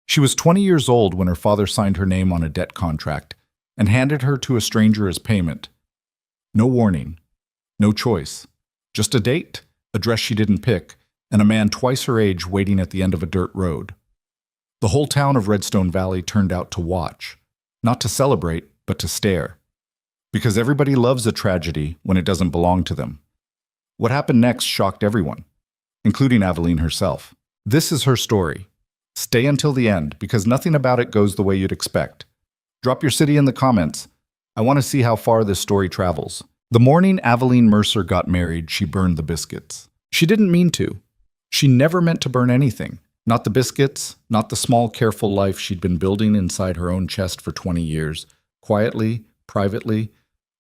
She was 20 years old when her father signed her name on a debt contract and handed her to a stranger as payment. No warning, no choice, just a date, a dress she didn't pick, and a man twice her age waiting at the end of a dirt road. The whole town of Redstone Valley turned out to watch, not to celebrate, but to stare. Because everybody loves a tragedy when it doesn't belong to them. What happened next shocked everyone, including Aveline herself. This is her story. Stay until the end, because nothing about it goes the way you'd expect. Drop your city in the comments. I want to see how far this story travels. The morning Aveline Mercer got married, she burned the biscuits. She didn't mean to. She never meant to burn anything. Not the biscuits, not the small, careful life she'd been building inside her own chest for 20 years, quietly, privately,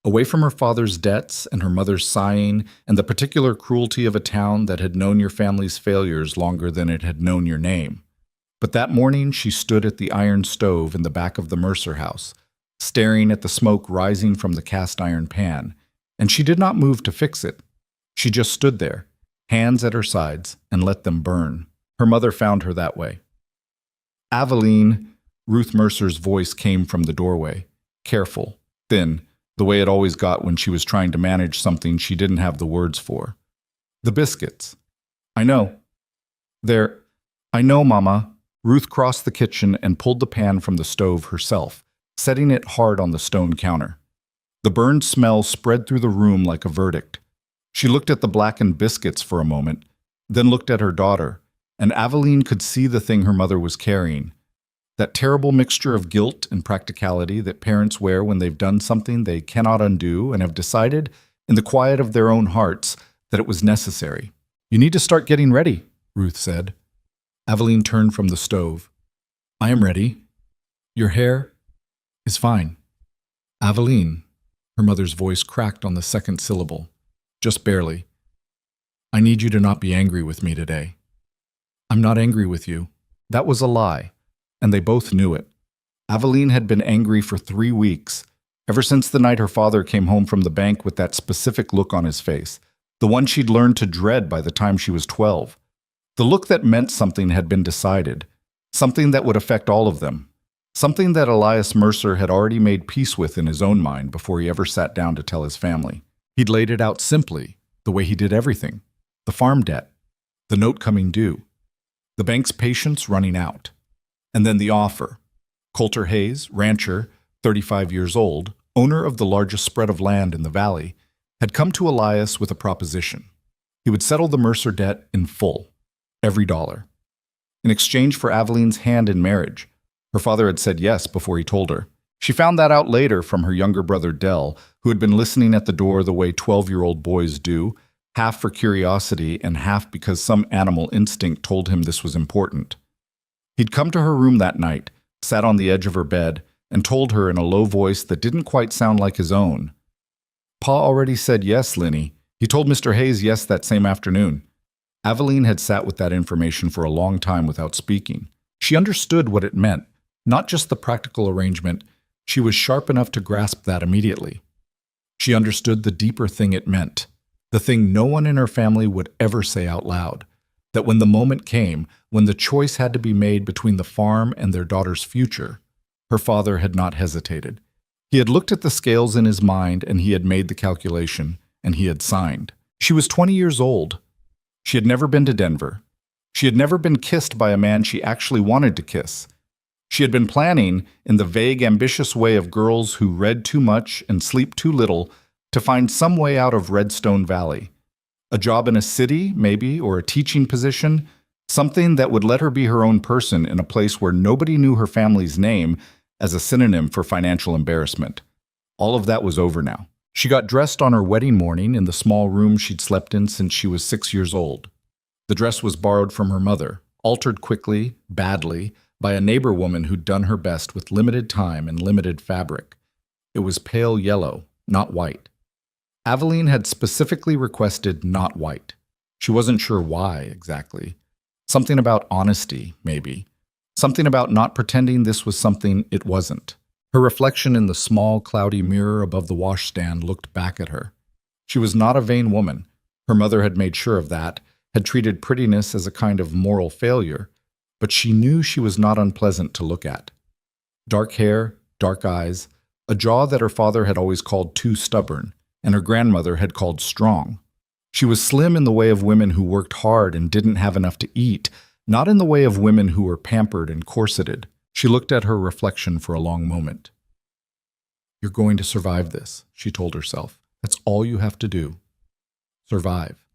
away from her father's debts and her mother's sighing and the particular cruelty of a town that had known your family's failures longer than it had known your name. But that morning she stood at the iron stove in the back of the Mercer house, staring at the smoke rising from the cast iron pan, and she did not move to fix it. She just stood there, hands at her sides, and let them burn. Her mother found her that way. Aveline, Ruth Mercer's voice came from the doorway, careful, thin, the way it always got when she was trying to manage something she didn't have the words for. The biscuits. I know. I know, Mama. Ruth crossed the kitchen and pulled the pan from the stove herself, setting it hard on the stone counter. The burned smell spread through the room like a verdict. She looked at the blackened biscuits for a moment, then looked at her daughter, and Aveline could see the thing her mother was carrying. That terrible mixture of guilt and practicality that parents wear when they've done something they cannot undo and have decided, in the quiet of their own hearts, that it was necessary. You need to start getting ready, Ruth said. Aveline turned from the stove. I am ready. Your hair is fine. Aveline, her mother's voice cracked on the second syllable, just barely. I need you to not be angry with me today. I'm not angry with you. That was a lie, and they both knew it. Aveline had been angry for 3 weeks, ever since the night her father came home from the bank with that specific look on his face, the one she'd learned to dread by the time she was 12. The look that meant something had been decided, something that would affect all of them, something that Elias Mercer had already made peace with in his own mind before he ever sat down to tell his family. He'd laid it out simply, the way he did everything. The farm debt, the note coming due, the bank's patience running out, and then the offer. Coulter Hayes, rancher, 35 years old, owner of the largest spread of land in the valley, had come to Elias with a proposition. He would settle the Mercer debt in full, every dollar. In exchange for Aveline's hand in marriage. Her father had said yes before he told her. She found that out later from her younger brother Dell, who had been listening at the door the way 12-year-old boys do, half for curiosity and half because some animal instinct told him this was important. He'd come to her room that night, sat on the edge of her bed, and told her in a low voice that didn't quite sound like his own. Pa already said yes, Linny. He told Mr. Hayes yes that same afternoon. Aveline had sat with that information for a long time without speaking. She understood what it meant, not just the practical arrangement. She was sharp enough to grasp that immediately. She understood the deeper thing it meant, the thing no one in her family would ever say out loud, that when the moment came, when the choice had to be made between the farm and their daughter's future, her father had not hesitated. He had looked at the scales in his mind and he had made the calculation, and he had signed. She was 20 years old. She had never been to Denver. She had never been kissed by a man she actually wanted to kiss. She had been planning, in the vague, ambitious way of girls who read too much and sleep too little, to find some way out of Redstone Valley. A job in a city, maybe, or a teaching position, something that would let her be her own person in a place where nobody knew her family's name as a synonym for financial embarrassment. All of that was over now. She got dressed on her wedding morning in the small room she'd slept in since she was 6 years old. The dress was borrowed from her mother, altered quickly, badly, by a neighbor woman who'd done her best with limited time and limited fabric. It was pale yellow, not white. Aveline had specifically requested not white. She wasn't sure why, exactly. Something about honesty, maybe. Something about not pretending this was something it wasn't. Her reflection in the small, cloudy mirror above the washstand looked back at her. She was not a vain woman. Her mother had made sure of that, had treated prettiness as a kind of moral failure. but she knew she was not unpleasant to look at. Dark hair, dark eyes, a jaw that her father had always called too stubborn, and her grandmother had called strong. She was slim in the way of women who worked hard and didn't have enough to eat, not in the way of women who were pampered and corseted. She looked at her reflection for a long moment. "You're going to survive this," she told herself. "That's all you have to do. Survive."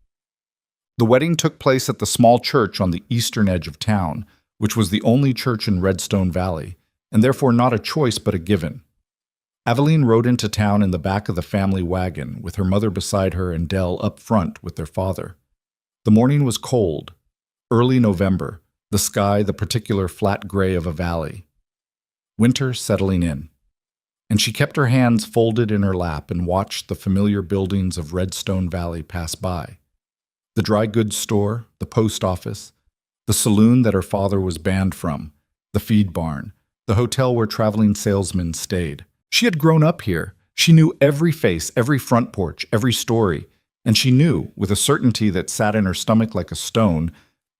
The wedding took place at the small church on the eastern edge of town, which was the only church in Redstone Valley, and therefore not a choice but a given. Aveline rode into town in the back of the family wagon, with her mother beside her and Dell up front with their father. The morning was cold, early November, the sky the particular flat gray of a valley. Winter settling in. And she kept her hands folded in her lap and watched the familiar buildings of Redstone Valley pass by. The dry goods store, the post office, the saloon that her father was banned from, the feed barn, the hotel where traveling salesmen stayed. She had grown up here. She knew every face, every front porch, every story, and she knew, with a certainty that sat in her stomach like a stone,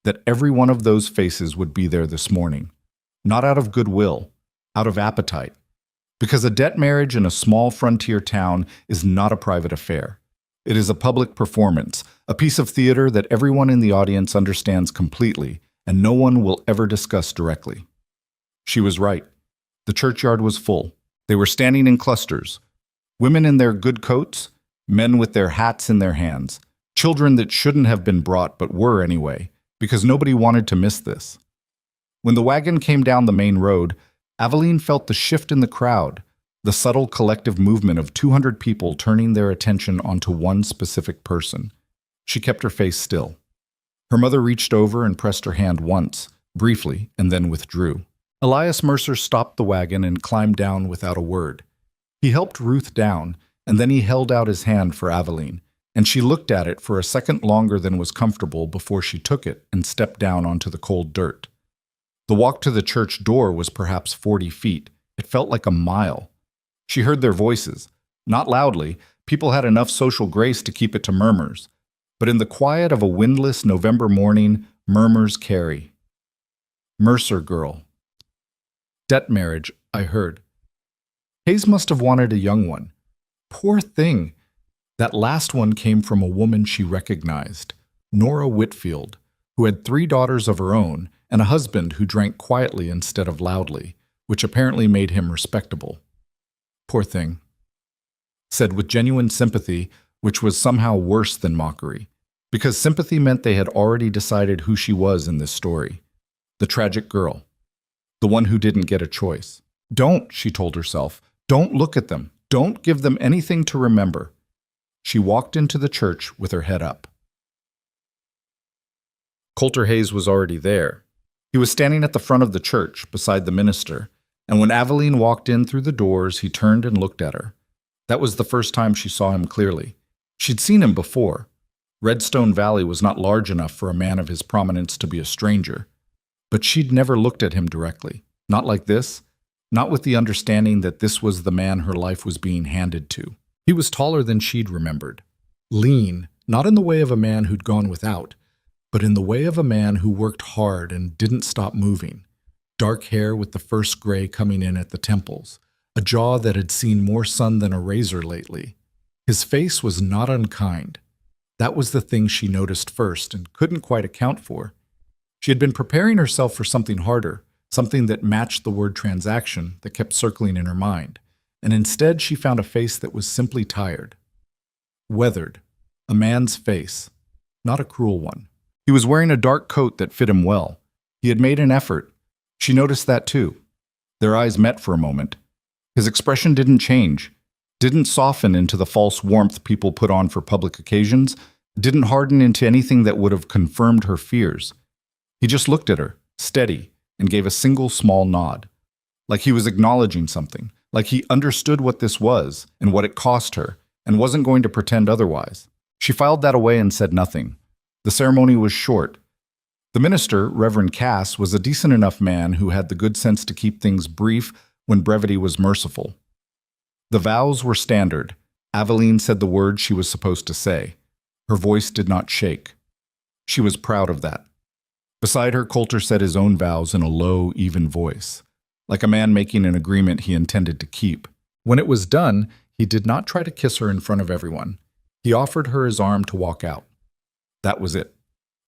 that every one of those faces would be there this morning. Not out of goodwill, out of appetite. Because a debt marriage in a small frontier town is not a private affair. It is a public performance, a piece of theater that everyone in the audience understands completely, and no one will ever discuss directly. She was right. The churchyard was full. They were standing in clusters. Women in their good coats, men with their hats in their hands, children that shouldn't have been brought but were anyway, because nobody wanted to miss this. When the wagon came down the main road, Aveline felt the shift in the crowd, the subtle collective movement of 200 people turning their attention onto one specific person. She kept her face still. Her mother reached over and pressed her hand once, briefly, and then withdrew. Elias Mercer stopped the wagon and climbed down without a word. He helped Ruth down, and then he held out his hand for Aveline, and she looked at it for a second longer than was comfortable before she took it and stepped down onto the cold dirt. The walk to the church door was perhaps 40 feet. It felt like a mile. She heard their voices. Not loudly, people had enough social grace to keep it to murmurs. But in the quiet of a windless November morning, murmurs carry. Mercer girl. Debt marriage, I heard. Hayes must have wanted a young one. Poor thing. That last one came from a woman she recognized, Nora Whitfield, who had 3 daughters of her own and a husband who drank quietly instead of loudly, which apparently made him respectable. Poor thing. Said with genuine sympathy, which was somehow worse than mockery, because sympathy meant they had already decided who she was in this story. The tragic girl. The one who didn't get a choice. Don't, she told herself. Don't look at them. Don't give them anything to remember. She walked into the church with her head up. Coulter Hayes was already there. He was standing at the front of the church, beside the minister, and when Aveline walked in through the doors, he turned and looked at her. That was the first time she saw him clearly. She'd seen him before. Redstone Valley was not large enough for a man of his prominence to be a stranger. But she'd never looked at him directly. Not like this. Not with the understanding that this was the man her life was being handed to. He was taller than she'd remembered. Lean, not in the way of a man who'd gone without, but in the way of a man who worked hard and didn't stop moving. Dark hair with the first gray coming in at the temples. A jaw that had seen more sun than a razor lately. His face was not unkind. That was the thing she noticed first and couldn't quite account for. She had been preparing herself for something harder, something that matched the word transaction that kept circling in her mind, and instead she found a face that was simply tired. Weathered. A man's face. Not a cruel one. He was wearing a dark coat that fit him well. He had made an effort. She noticed that too. Their eyes met for a moment. His expression didn't change, didn't soften into the false warmth people put on for public occasions, didn't harden into anything that would have confirmed her fears. He just looked at her, steady, and gave a single small nod. Like he was acknowledging something, like he understood what this was and what it cost her, and wasn't going to pretend otherwise. She filed that away and said nothing. The ceremony was short. The minister, Reverend Cass, was a decent enough man who had the good sense to keep things brief when brevity was merciful. The vows were standard. Aveline said the words she was supposed to say. Her voice did not shake. She was proud of that. Beside her, Coulter said his own vows in a low, even voice, like a man making an agreement he intended to keep. When it was done, he did not try to kiss her in front of everyone. He offered her his arm to walk out. That was it.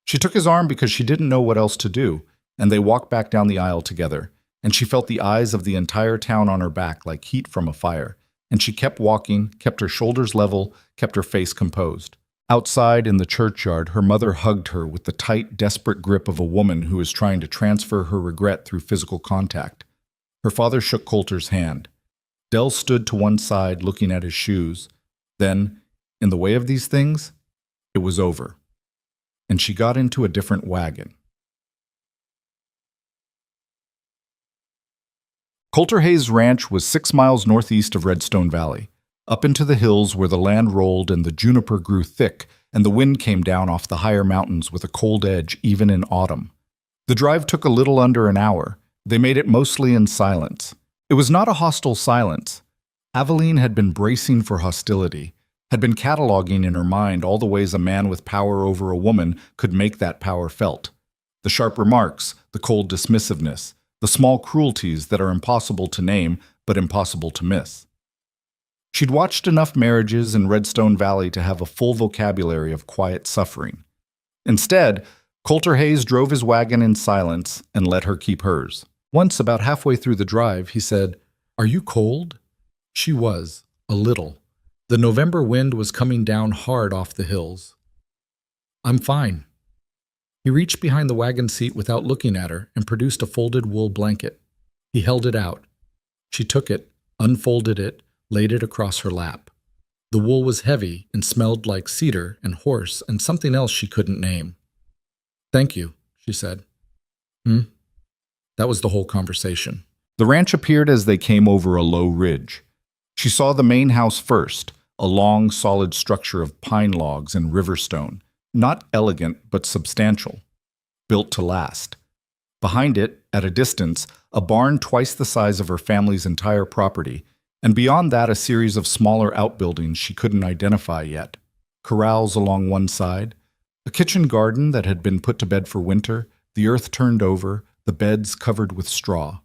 She took his arm because she didn't know what else to do, and they walked back down the aisle together, and she felt the eyes of the entire town on her back like heat from a fire, and she kept walking, kept her shoulders level, kept her face composed. Outside in the churchyard, her mother hugged her with the tight, desperate grip of a woman who is trying to transfer her regret through physical contact. Her father shook Coulter's hand. Dell stood to one side looking at his shoes. Then, in the way of these things, it was over. And she got into a different wagon. Coulter Hayes Ranch was 6 miles northeast of Redstone Valley, up into the hills where the land rolled and the juniper grew thick and the wind came down off the higher mountains with a cold edge even in autumn. The drive took a little under an hour. They made it mostly in silence. It was not a hostile silence. Aveline had been bracing for hostility, had been cataloging in her mind all the ways a man with power over a woman could make that power felt. The sharp remarks, the cold dismissiveness, the small cruelties that are impossible to name but impossible to miss. She'd watched enough marriages in Redstone Valley to have a full vocabulary of quiet suffering. Instead, Coulter Hayes drove his wagon in silence and let her keep hers. Once, about halfway through the drive, he said, "Are you cold?" She was, a little. The November wind was coming down hard off the hills. "I'm fine." He reached behind the wagon seat without looking at her and produced a folded wool blanket. He held it out. She took it, unfolded it, laid it across her lap. The wool was heavy and smelled like cedar and horse and something else she couldn't name. "Thank you," she said. That was the whole conversation. The ranch appeared as they came over a low ridge. She saw the main house first, a long, solid structure of pine logs and river stone, not elegant but substantial, built to last. Behind it, at a distance, a barn twice the size of her family's entire property, and beyond that a series of smaller outbuildings she couldn't identify yet. Corrals along one side, a kitchen garden that had been put to bed for winter, the earth turned over, the beds covered with straw.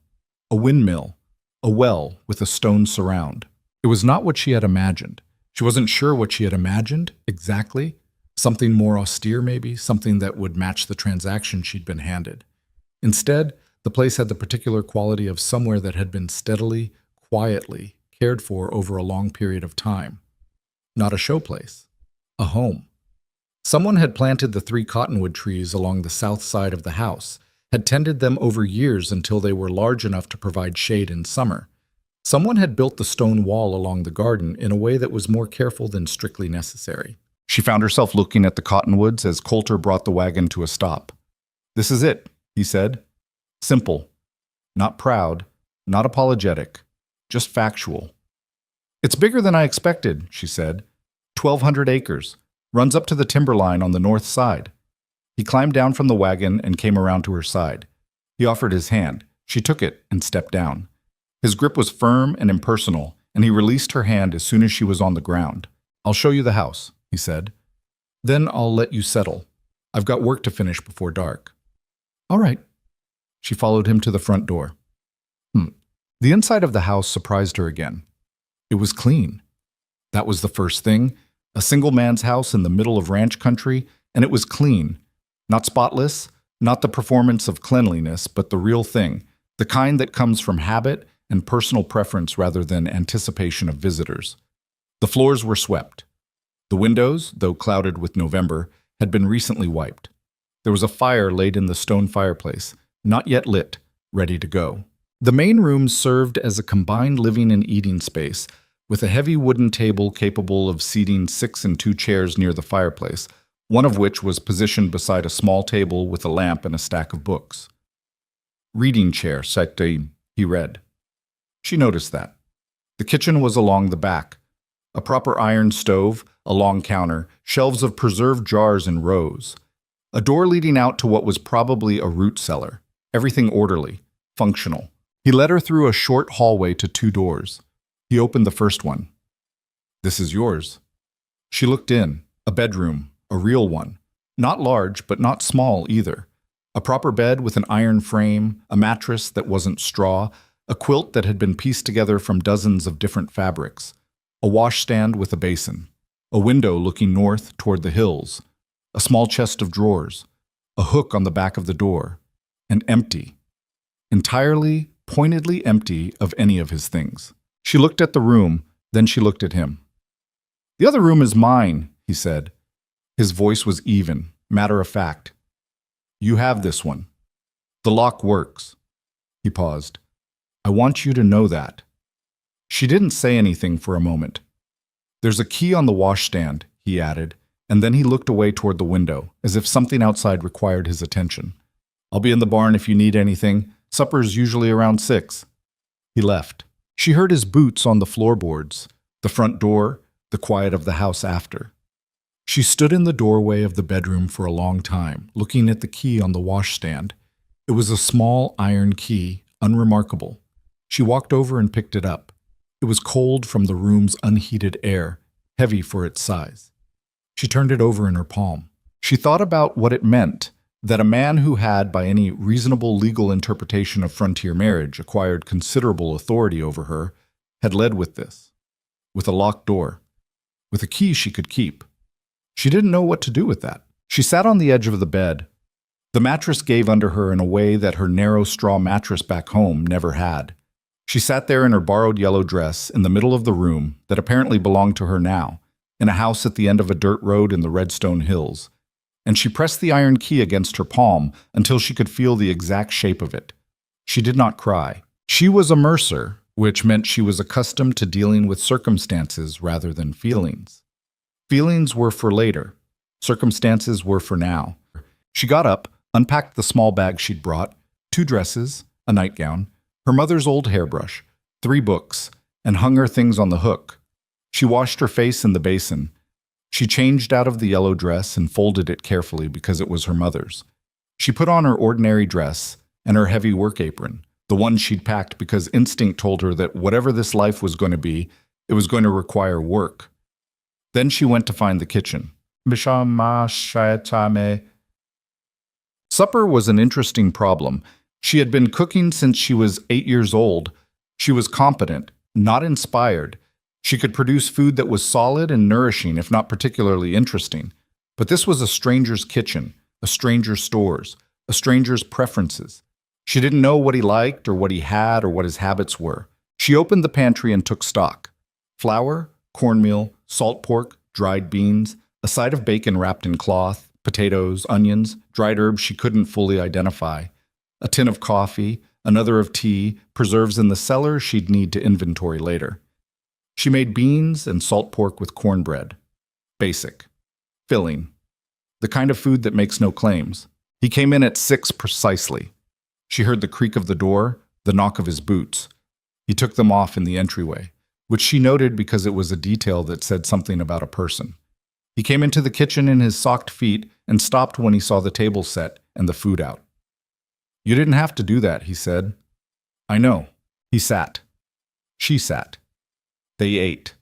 A windmill, a well with a stone surround. It was not what she had imagined. She wasn't sure what she had imagined exactly. Something more austere maybe, something that would match the transaction she'd been handed. Instead, the place had the particular quality of somewhere that had been steadily, quietly cared for over a long period of time. Not a showplace, a home. Someone had planted the 3 cottonwood trees along the south side of the house, had tended them over years until they were large enough to provide shade in summer. Someone had built the stone wall along the garden in a way that was more careful than strictly necessary. She found herself looking at the cottonwoods as Coulter brought the wagon to a stop. "This is it," he said. "Simple. Not proud. Not apologetic. Just factual." "It's bigger than I expected," she said. 1,200 acres. Runs up to the timberline on the north side." He climbed down from the wagon and came around to her side. He offered his hand. She took it and stepped down. His grip was firm and impersonal, and he released her hand as soon as she was on the ground. "I'll show you the house," he said. "Then I'll let you settle. I've got work to finish before dark." "All right." She followed him to the front door. The inside of the house surprised her again. It was clean. That was the first thing. A single man's house in the middle of ranch country, and it was clean. Not spotless, not the performance of cleanliness, but the real thing, the kind that comes from habit and personal preference rather than anticipation of visitors. The floors were swept. The windows, though clouded with November, had been recently wiped. There was a fire laid in the stone fireplace, not yet lit, ready to go. The main room served as a combined living and eating space, with a heavy wooden table capable of seating 6 and 2 chairs near the fireplace, one of which was positioned beside a small table with a lamp and a stack of books. "Reading chair, Sainte," he read. She noticed that. The kitchen was along the back. A proper iron stove, a long counter, shelves of preserved jars in rows. A door leading out to what was probably a root cellar. Everything orderly, functional. He led her through a short hallway to 2 doors. He opened the first one. "This is yours." She looked in. A bedroom, a real one. Not large, but not small either. A A proper bed with an iron frame, a mattress that wasn't straw, a quilt that had been pieced together from dozens of different fabrics, a washstand with a basin, a window looking north toward the hills, a small chest of drawers, a hook on the back of the door, and empty. Entirely, pointedly empty of any of his things. She looked at the room, then she looked at him. "The other room is mine," he said. His voice was even, matter of fact. "You have this one. The lock works." He paused. "I want you to know that." She didn't say anything for a moment. "There's a key on the washstand," he added, and then he looked away toward the window, as if something outside required his attention. "I'll be in the barn if you need anything. Supper's usually around 6. He left. She heard his boots on the floorboards, the front door, the quiet of the house after. She stood in the doorway of the bedroom for a long time, looking at the key on the washstand. It was a small iron key, unremarkable. She walked over and picked it up. It was cold from the room's unheated air, heavy for its size. She turned it over in her palm. She thought about what it meant that a man who had, by any reasonable legal interpretation of frontier marriage, acquired considerable authority over her, had led with this, with a locked door, with a key she could keep. She didn't know what to do with that. She sat on the edge of the bed. The mattress gave under her in a way that her narrow straw mattress back home never had. She sat there in her borrowed yellow dress in the middle of the room that apparently belonged to her now, in a house at the end of a dirt road in the Redstone Hills, and she pressed the iron key against her palm until she could feel the exact shape of it. She did not cry. She was a mercer, which meant she was accustomed to dealing with circumstances rather than feelings. Feelings were for later. Circumstances were for now. She got up, unpacked the small bag she'd brought, 2 dresses, a nightgown, her mother's old hairbrush, 3 books, and hung her things on the hook. She washed her face in the basin. She changed out of the yellow dress and folded it carefully because it was her mother's. She put on her ordinary dress and her heavy work apron, the one she'd packed because instinct told her that whatever this life was going to be, it was going to require work. Then she went to find the kitchen. Supper was an interesting problem. She had been cooking since she was 8 years old. She was competent, not inspired. She could produce food that was solid and nourishing, if not particularly interesting. But this was a stranger's kitchen, a stranger's stores, a stranger's preferences. She didn't know what he liked or what he had or what his habits were. She opened the pantry and took stock. Flour, cornmeal, salt pork, dried beans, a side of bacon wrapped in cloth, potatoes, onions, dried herbs she couldn't fully identify, a tin of coffee, another of tea, preserves in the cellar she'd need to inventory later. She made beans and salt pork with cornbread. Basic. Filling. The kind of food that makes no claims. He came in at 6 precisely. She heard the creak of the door, the knock of his boots. He took them off in the entryway, which she noted because it was a detail that said something about a person. He came into the kitchen in his socked feet and stopped when he saw the table set and the food out. "You didn't have to do that," he said. "I know." He sat. She sat. They ate.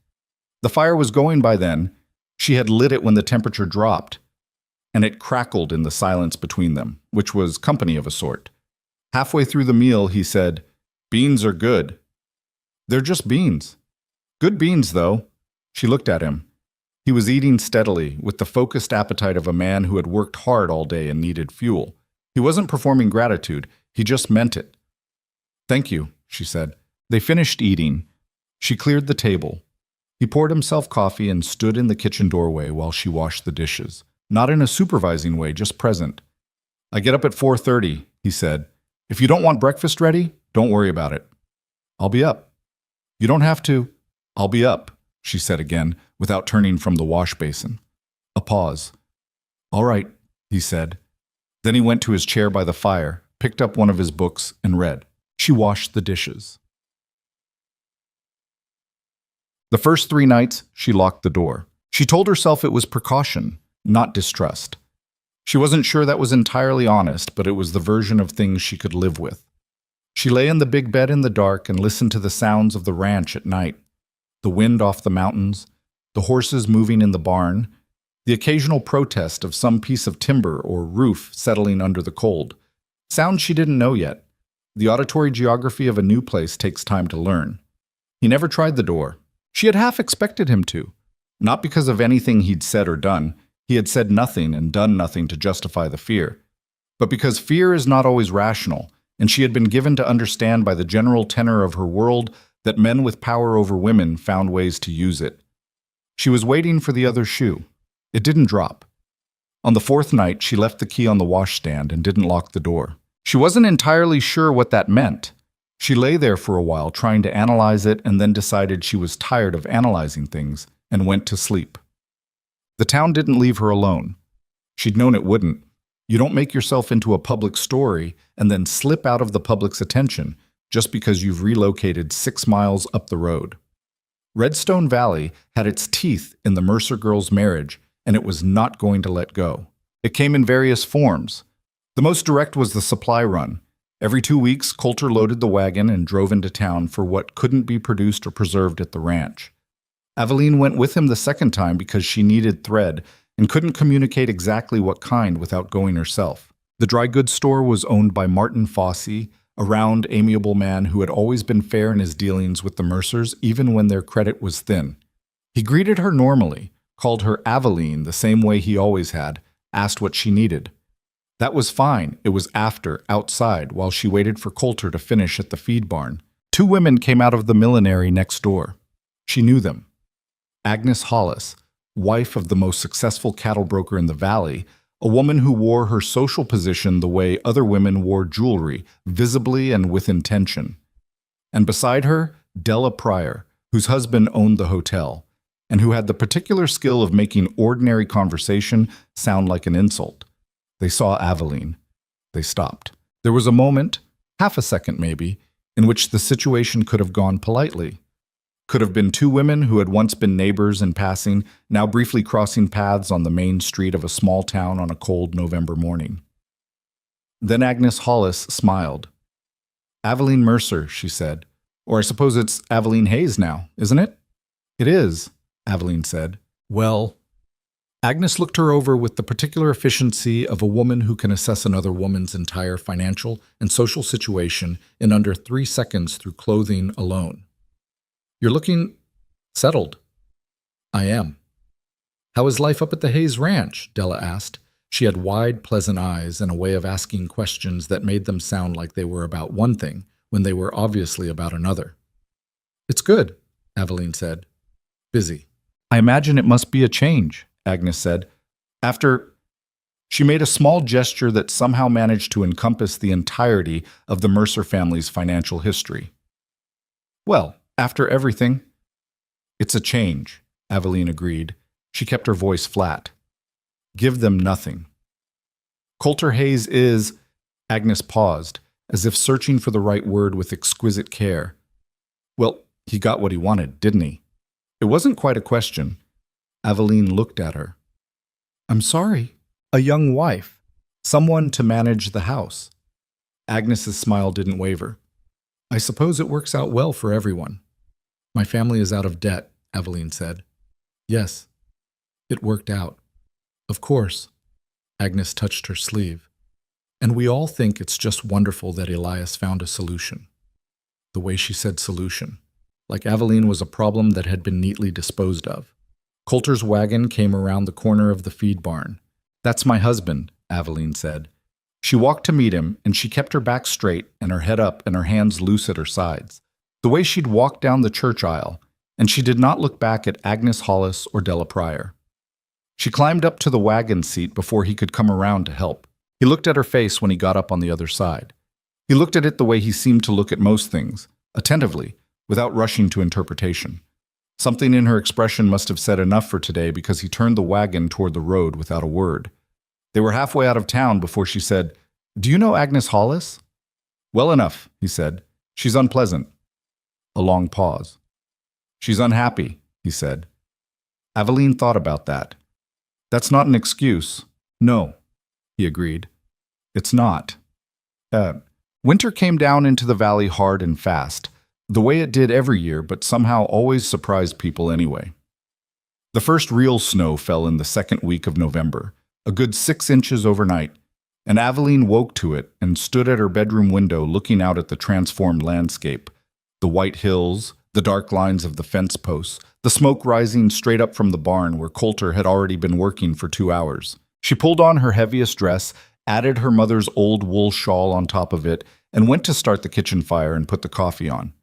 The fire was going by then. She had lit it when the temperature dropped, and it crackled in the silence between them, which was company of a sort. Halfway through the meal, he said, "Beans are good." "They're just beans." "Good beans, though." She looked at him. He was eating steadily, with the focused appetite of a man who had worked hard all day and needed fuel. He wasn't performing gratitude. He just meant it. "Thank you," she said. They finished eating. She cleared the table. He poured himself coffee and stood in the kitchen doorway while she washed the dishes. Not in a supervising way, just present. "I get up at 4:30, he said. "If you don't want breakfast ready, don't worry about it." "I'll be up." "You don't have to." "I'll be up," she said again, without turning from the wash basin. A pause. "All right," he said. Then he went to his chair by the fire, picked up one of his books, and read. She washed the dishes. The first 3 nights, she locked the door. She told herself it was precaution, not distrust. She wasn't sure that was entirely honest, but it was the version of things she could live with. She lay in the big bed in the dark and listened to the sounds of the ranch at night. The wind off the mountains, the horses moving in the barn, the occasional protest of some piece of timber or roof settling under the cold, Sounds she didn't know yet. The auditory geography of a new place takes time to learn. He never tried the door. She had half expected him to. Not because of anything he'd said or done. He had said nothing and done nothing to justify the fear. But because fear is not always rational, and she had been given to understand by the general tenor of her world that men with power over women found ways to use it. She was waiting for the other shoe. It didn't drop. On the fourth night, she left the key on the washstand and didn't lock the door. She wasn't entirely sure what that meant. She lay there for a while trying to analyze it and then decided she was tired of analyzing things and went to sleep. The town didn't leave her alone. She'd known it wouldn't. You don't make yourself into a public story and then slip out of the public's attention just because you've relocated 6 miles up the road. Redstone Valley had its teeth in the Mercer girls' marriage, and it was not going to let go. It came in various forms. The most direct was the supply run. Every 2 weeks, Coulter loaded the wagon and drove into town for what couldn't be produced or preserved at the ranch. Aveline went with him the second time because she needed thread and couldn't communicate exactly what kind without going herself. The dry goods store was owned by Martin Fossey, a round, amiable man who had always been fair in his dealings with the Mercers even when their credit was thin. He greeted her normally, called her Aveline the same way he always had, asked what she needed. That was fine. It was after, outside, while she waited for Coulter to finish at the feed barn. 2 women came out of the Millionaire next door. She knew them. Agnes Hollis, wife of the most successful cattle broker in the valley, a woman who wore her social position the way other women wore jewelry, visibly and with intention. And beside her, Della Pryor, whose husband owned the hotel, and who had the particular skill of making ordinary conversation sound like an insult. They saw Aveline. They stopped. There was a moment, half a second maybe, in which the situation could have gone politely. Could have been 2 women who had once been neighbors in passing, now briefly crossing paths on the main street of a small town on a cold November morning. Then Agnes Hollis smiled. "Aveline Mercer," she said. "Or I suppose it's Aveline Hayes now, isn't it?" "It is," Aveline said. "Well..." Agnes looked her over with the particular efficiency of a woman who can assess another woman's entire financial and social situation in under 3 seconds through clothing alone. "You're looking settled." "I am." "How is life up at the Hayes Ranch?" Della asked. She had wide, pleasant eyes and a way of asking questions that made them sound like they were about one thing when they were obviously about another. "It's good," Aveline said. "Busy." "I imagine it must be a change," Agnes said. "After..." She made a small gesture that somehow managed to encompass the entirety of the Mercer family's financial history. "Well, after everything..." "It's a change," Aveline agreed. She kept her voice flat. "Give them nothing." "Coulter Hayes is..." Agnes paused, as if searching for the right word with exquisite care. "Well, he got what he wanted, didn't he?" It wasn't quite a question. Aveline looked at her. "I'm sorry." "A young wife. Someone to manage the house." Agnes's smile didn't waver. "I suppose it works out well for everyone." "My family is out of debt," Aveline said. "Yes, it worked out." "Of course." Agnes touched her sleeve. "And we all think it's just wonderful that Elias found a solution." The way she said solution, like Aveline was a problem that had been neatly disposed of. Coulter's wagon came around the corner of the feed barn. "That's my husband," Aveline said. She walked to meet him, and she kept her back straight and her head up and her hands loose at her sides, the way she'd walked down the church aisle, and she did not look back at Agnes Hollis or Della Pryor. She climbed up to the wagon seat before he could come around to help. He looked at her face when he got up on the other side. He looked at it the way he seemed to look at most things, attentively, without rushing to interpretation. Something in her expression must have said enough for today because he turned the wagon toward the road without a word. They were halfway out of town before she said, "Do you know Agnes Hollis?" "Well enough," he said. "She's unpleasant." A long pause. "She's unhappy," he said. Aveline thought about that. "That's not an excuse." "No," he agreed. "It's not." Winter came down into the valley hard and fast, the way it did every year, but somehow always surprised people anyway. The first real snow fell in the second week of November, a good 6 inches overnight, And Aveline woke to it and stood at her bedroom window looking out at the transformed landscape. The white hills, the dark lines of the fence posts, the smoke rising straight up from the barn where Coulter had already been working for 2 hours. She pulled on her heaviest dress, added her mother's old wool shawl on top of it, and went to start the kitchen fire and put the coffee on.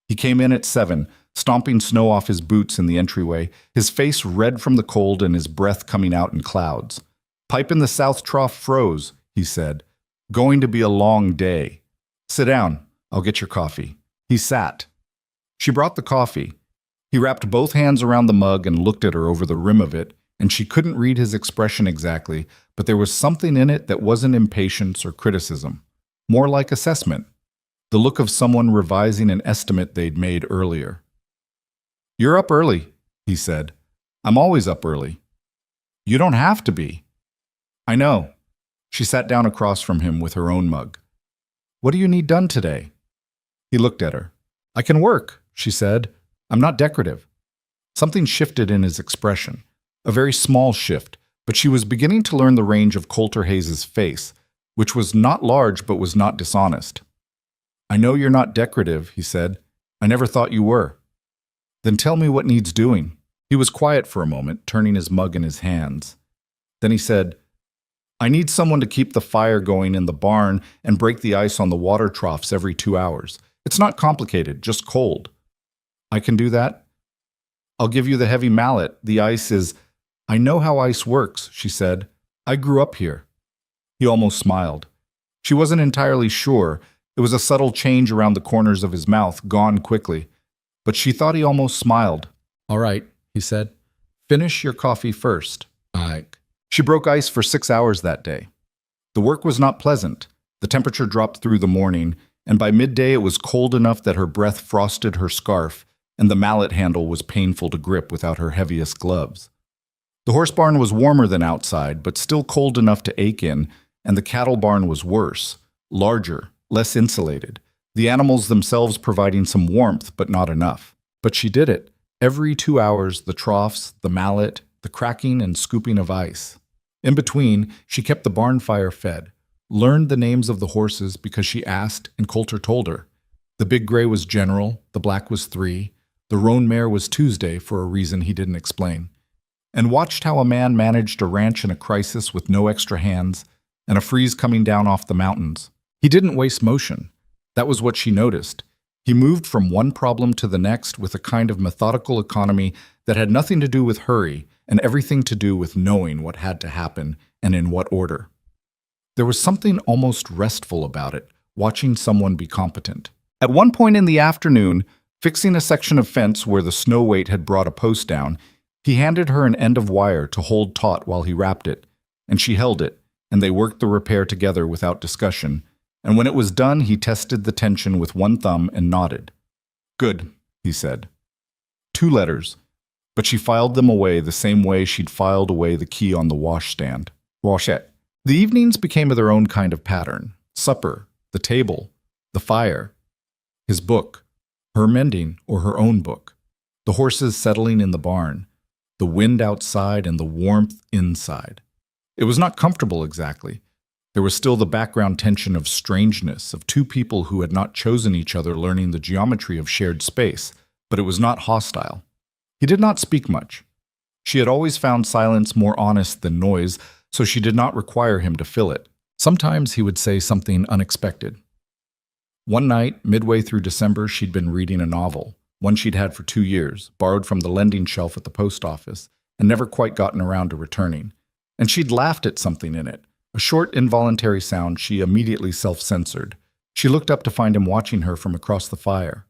He came in at 7, stomping snow off his boots in the entryway, his face red from the cold and his breath coming out in clouds. "Pipe in the south trough froze," he said. "Going to be a long day. Sit down. I'll get your coffee." He sat. She brought the coffee. He wrapped both hands around the mug and looked at her over the rim of it, and she couldn't read his expression exactly, but there was something in it that wasn't impatience or criticism, more like assessment, the look of someone revising an estimate they'd made earlier. "You're up early," he said. "I'm always up early." "You don't have to be." "I know." She sat down across from him with her own mug. "What do you need done today?" He looked at her. "I can work," she said. "I'm not decorative." Something shifted in his expression, a very small shift, but she was beginning to learn the range of Coulter Hayes' face, which was not large but was not dishonest. "I know you're not decorative," he said. "I never thought you were." "Then tell me what needs doing." He was quiet for a moment, turning his mug in his hands. Then he said, "I need someone to keep the fire going in the barn and break the ice on the water troughs every 2 hours. It's not complicated, just cold." "I can do that." "I'll give you the heavy mallet. The ice is—" "I know how ice works," she said. "I grew up here." He almost smiled. She wasn't entirely sure. It was a subtle change around the corners of his mouth, gone quickly. But she thought he almost smiled. "All right," he said. "Finish your coffee first." She broke ice for 6 hours that day. The work was not pleasant. The temperature dropped through the morning, and by midday it was cold enough that her breath frosted her scarf, and the mallet handle was painful to grip without her heaviest gloves. The horse barn was warmer than outside, but still cold enough to ache in, and the cattle barn was worse, larger, less insulated, the animals themselves providing some warmth, but not enough. But she did it. Every 2 hours, the troughs, the mallet, the cracking and scooping of ice. In between, she kept the barn fire fed, learned the names of the horses because she asked and Coulter told her. The big gray was General, the black was 3, the roan mare was Tuesday for a reason he didn't explain, and watched how a man managed a ranch in a crisis with no extra hands and a freeze coming down off the mountains. He didn't waste motion. That was what she noticed. He moved from one problem to the next with a kind of methodical economy that had nothing to do with hurry and everything to do with knowing what had to happen and in what order. There was something almost restful about it, watching someone be competent. At one point in the afternoon, fixing a section of fence where the snow weight had brought a post down, he handed her an end of wire to hold taut while he wrapped it, and she held it, and they worked the repair together without discussion, and when it was done he tested the tension with one thumb and nodded. "Good," he said. 2 letters, but she filed them away the same way she'd filed away the key on the washstand. Washette. The evenings became their own kind of pattern. Supper, the table, the fire, his book, her mending or her own book, the horses settling in the barn, the wind outside and the warmth inside. It was not comfortable exactly. There was still the background tension of strangeness, of 2 people who had not chosen each other learning the geometry of shared space, but it was not hostile. He did not speak much. She had always found silence more honest than noise, so she did not require him to fill it. Sometimes he would say something unexpected. One night, midway through December, she'd been reading a novel, one she'd had for 2 years, borrowed from the lending shelf at the post office, and never quite gotten around to returning. And she'd laughed at something in it, a short, involuntary sound she immediately self-censored. She looked up to find him watching her from across the fire.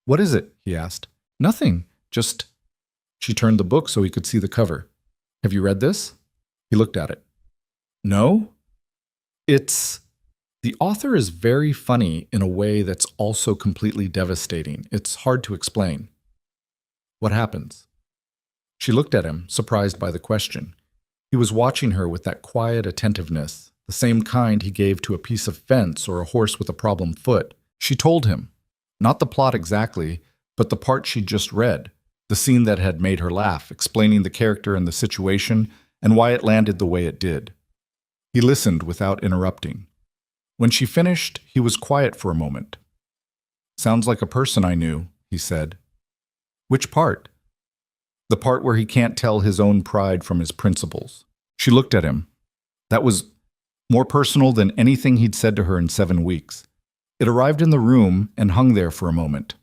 "What is it?" he asked. "Nothing, just—" She turned the book so he could see the cover. "Have you read this?" He looked at it. "No? It's—" The author is very funny in a way that's also completely devastating. It's hard to explain. "What happens?" She looked at him, surprised by the question. He was watching her with that quiet attentiveness, the same kind he gave to a piece of fence or a horse with a problem foot. She told him. Not the plot exactly, but the part she'd just read, the scene that had made her laugh, explaining the character and the situation and why it landed the way it did. He listened without interrupting. When she finished, he was quiet for a moment. "Sounds like a person I knew," he said. "Which part?" "The part where he can't tell his own pride from his principles." She looked at him. That was more personal than anything he'd said to her in 7 weeks. It arrived in the room and hung there for a moment.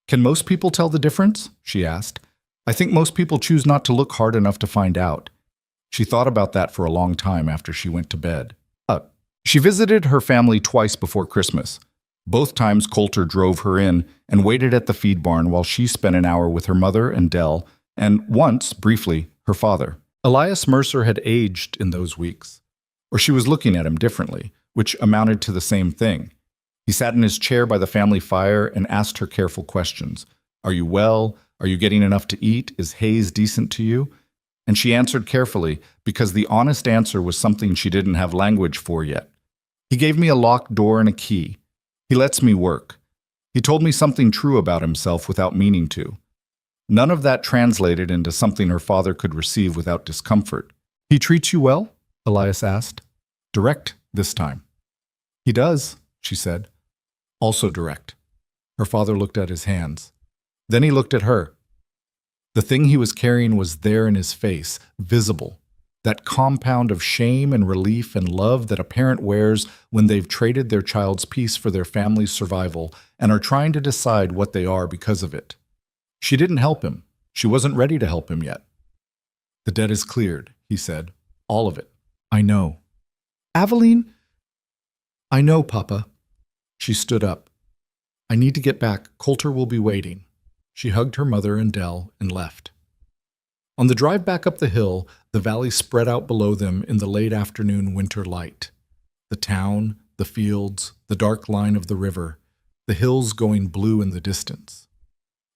"Can most people tell the difference?" she asked. "I think most people choose not to look hard enough to find out." She thought about that for a long time after she went to bed. She visited her family twice before Christmas. Both times Coulter drove her in and waited at the feed barn while she spent an hour with her mother and Dell, and once, briefly, her father. Elias Mercer had aged in those weeks, or she was looking at him differently, which amounted to the same thing. He sat in his chair by the family fire and asked her careful questions. "Are you well? Are you getting enough to eat? Is Hayes decent to you?" And she answered carefully, because the honest answer was something she didn't have language for yet. "He gave me a locked door and a key. He lets me work. He told me something true about himself without meaning to." None of that translated into something her father could receive without discomfort. "He treats you well?" Elias asked. "Direct this time." "He does," she said. "Also direct." Her father looked at his hands. Then he looked at her. The thing he was carrying was there in his face, visible. That compound of shame and relief and love that a parent wears when they've traded their child's peace for their family's survival and are trying to decide what they are because of it. She didn't help him. She wasn't ready to help him yet. "The debt is cleared," he said. "All of it." "I know." "Aveline?" "I know, Papa." She stood up. "I need to get back. Coulter will be waiting." She hugged her mother and Dell and left. On the drive back up the hill, the valley spread out below them in the late afternoon winter light. The town, the fields, the dark line of the river, the hills going blue in the distance.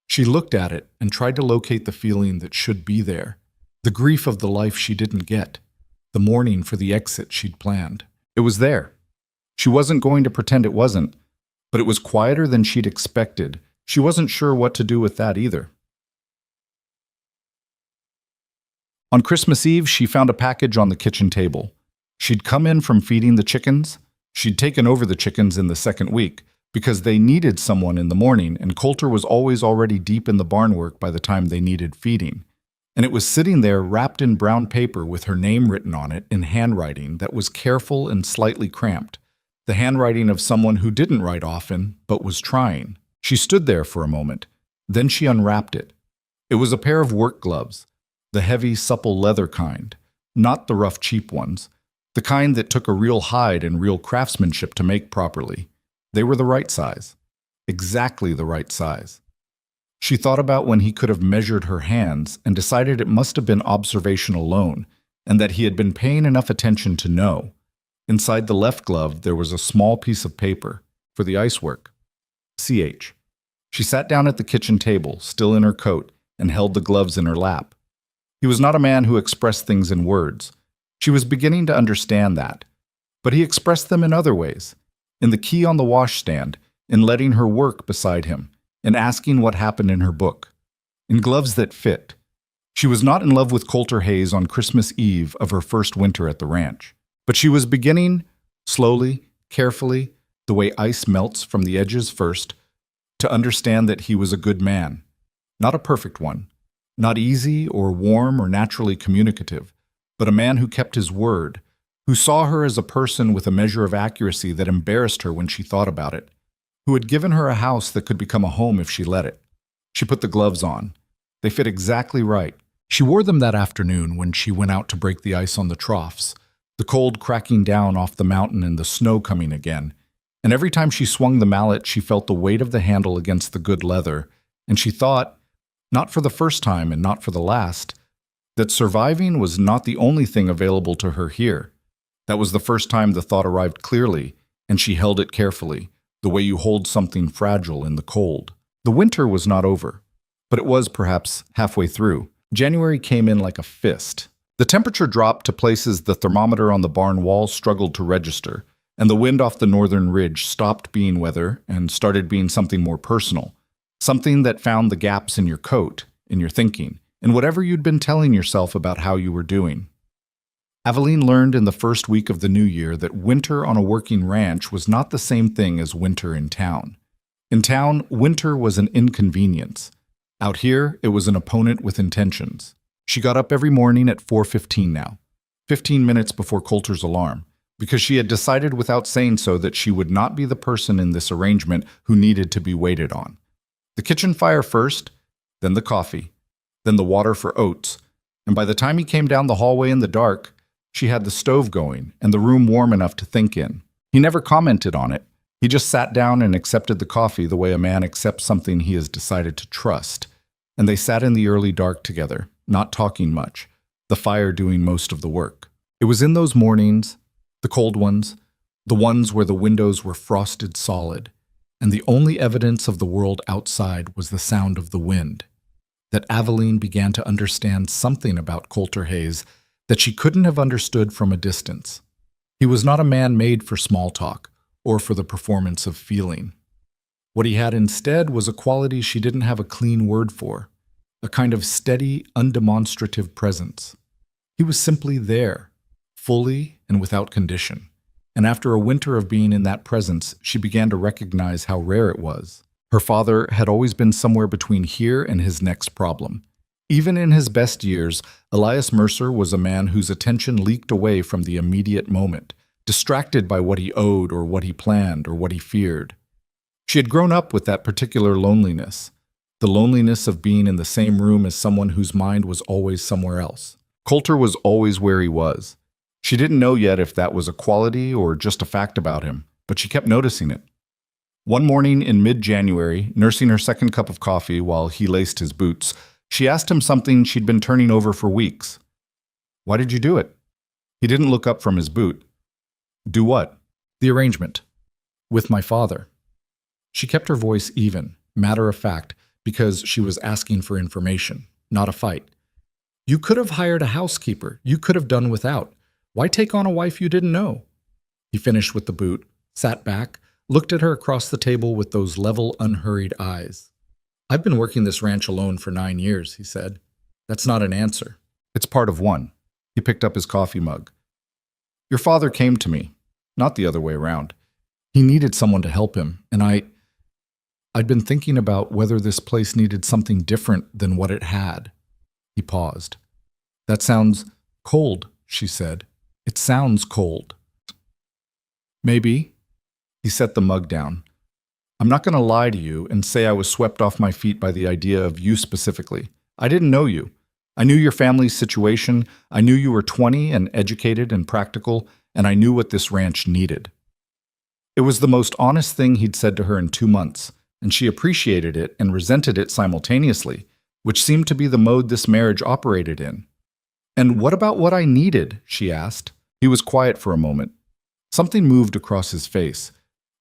She looked at it and tried to locate the feeling that should be there, the grief of the life she didn't get, the mourning for the exit she'd planned. It was there. She wasn't going to pretend it wasn't, but it was quieter than she'd expected. She wasn't sure what to do with that either. On Christmas Eve, she found a package on the kitchen table. She'd come in from feeding the chickens. She'd taken over the chickens in the second week because they needed someone in the morning, and Coulter was always already deep in the barn work by the time they needed feeding. And it was sitting there wrapped in brown paper with her name written on it in handwriting that was careful and slightly cramped, the handwriting of someone who didn't write often but was trying. She stood there for a moment. Then she unwrapped it. It was a pair of work gloves. The heavy, supple leather kind, not the rough, cheap ones, the kind that took a real hide and real craftsmanship to make properly. They were the right size, exactly the right size. She thought about when he could have measured her hands and decided it must have been observation alone, and that he had been paying enough attention to know. Inside the left glove, there was a small piece of paper for the ice work. CH. She sat down at the kitchen table, still in her coat, and held the gloves in her lap. He was not a man who expressed things in words. She was beginning to understand that. But he expressed them in other ways. In the key on the washstand, in letting her work beside him, in asking what happened in her book, in gloves that fit. She was not in love with Coulter Hayes on Christmas Eve of her first winter at the ranch. But she was beginning, slowly, carefully, the way ice melts from the edges first, to understand that he was a good man. Not a perfect one. Not easy or warm or naturally communicative, but a man who kept his word, who saw her as a person with a measure of accuracy that embarrassed her when she thought about it, who had given her a house that could become a home if she let it. She put the gloves on. They fit exactly right. She wore them that afternoon when she went out to break the ice on the troughs, the cold cracking down off the mountain and the snow coming again. And every time she swung the mallet, she felt the weight of the handle against the good leather, and she thought, not for the first time and not for the last, that surviving was not the only thing available to her here. That was the first time the thought arrived clearly, and she held it carefully, the way you hold something fragile in the cold. The winter was not over, but it was perhaps halfway through. January came in like a fist. The temperature dropped to places the thermometer on the barn wall struggled to register, and the wind off the northern ridge stopped being weather and started being something more personal. Something that found the gaps in your coat, in your thinking, in whatever you'd been telling yourself about how you were doing. Aveline learned in the first week of the new year that winter on a working ranch was not the same thing as winter in town. In town, winter was an inconvenience. Out here, it was an opponent with intentions. She got up every morning at 4:15 now, 15 minutes before Coulter's alarm, because she had decided without saying so that she would not be the person in this arrangement who needed to be waited on. The kitchen fire first, then the coffee, then the water for oats, and by the time he came down the hallway in the dark, she had the stove going and the room warm enough to think in. He never commented on it. He just sat down and accepted the coffee the way a man accepts something he has decided to trust. And they sat in the early dark together, not talking much, the fire doing most of the work. It was in those mornings, the cold ones, the ones where the windows were frosted solid, and the only evidence of the world outside was the sound of the wind, that Aveline began to understand something about Coulter Hayes that she couldn't have understood from a distance. He was not a man made for small talk or for the performance of feeling. What he had instead was a quality she didn't have a clean word for, a kind of steady, undemonstrative presence. He was simply there, fully and without condition. And after a winter of being in that presence, she began to recognize how rare it was. Her father had always been somewhere between here and his next problem. Even in his best years, Elias Mercer was a man whose attention leaked away from the immediate moment, distracted by what he owed or what he planned or what he feared. She had grown up with that particular loneliness, the loneliness of being in the same room as someone whose mind was always somewhere else. Coulter was always where he was. She didn't know yet if that was a quality or just a fact about him, but she kept noticing it. One morning in mid-January, nursing her second cup of coffee while he laced his boots, she asked him something she'd been turning over for weeks. "Why did you do it?" He didn't look up from his boot. "Do what?" "The arrangement. With my father." She kept her voice even, matter of fact, because she was asking for information, not a fight. "You could have hired a housekeeper. You could have done without. Why take on a wife you didn't know?" He finished with the boot, sat back, looked at her across the table with those level, unhurried eyes. "I've been working this ranch alone for 9 years," he said. "That's not an answer. It's part of one." He picked up his coffee mug. "Your father came to me, not the other way around. He needed someone to help him, and I'd been thinking about whether this place needed something different than what it had." He paused. "That sounds cold," she said. "It sounds cold." "Maybe." He set the mug down. "I'm not going to lie to you and say I was swept off my feet by the idea of you specifically. I didn't know you. I knew your family's situation. I knew you were 20 and educated and practical, and I knew what this ranch needed." It was the most honest thing he'd said to her in 2 months, and she appreciated it and resented it simultaneously, which seemed to be the mode this marriage operated in. "And what about what I needed?" she asked. He was quiet for a moment. Something moved across his face.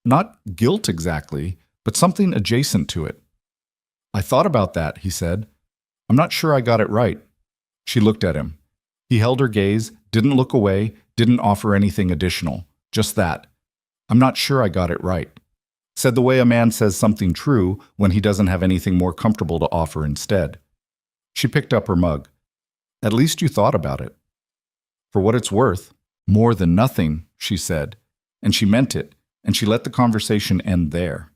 Not guilt exactly, but something adjacent to it. "I thought about that," he said. "I'm not sure I got it right." She looked at him. He held her gaze, didn't look away, didn't offer anything additional. Just that. "I'm not sure I got it right." Said the way a man says something true when he doesn't have anything more comfortable to offer instead. She picked up her mug. "At least you thought about it." "For what it's worth, more than nothing," she said, and she meant it, and she let the conversation end there.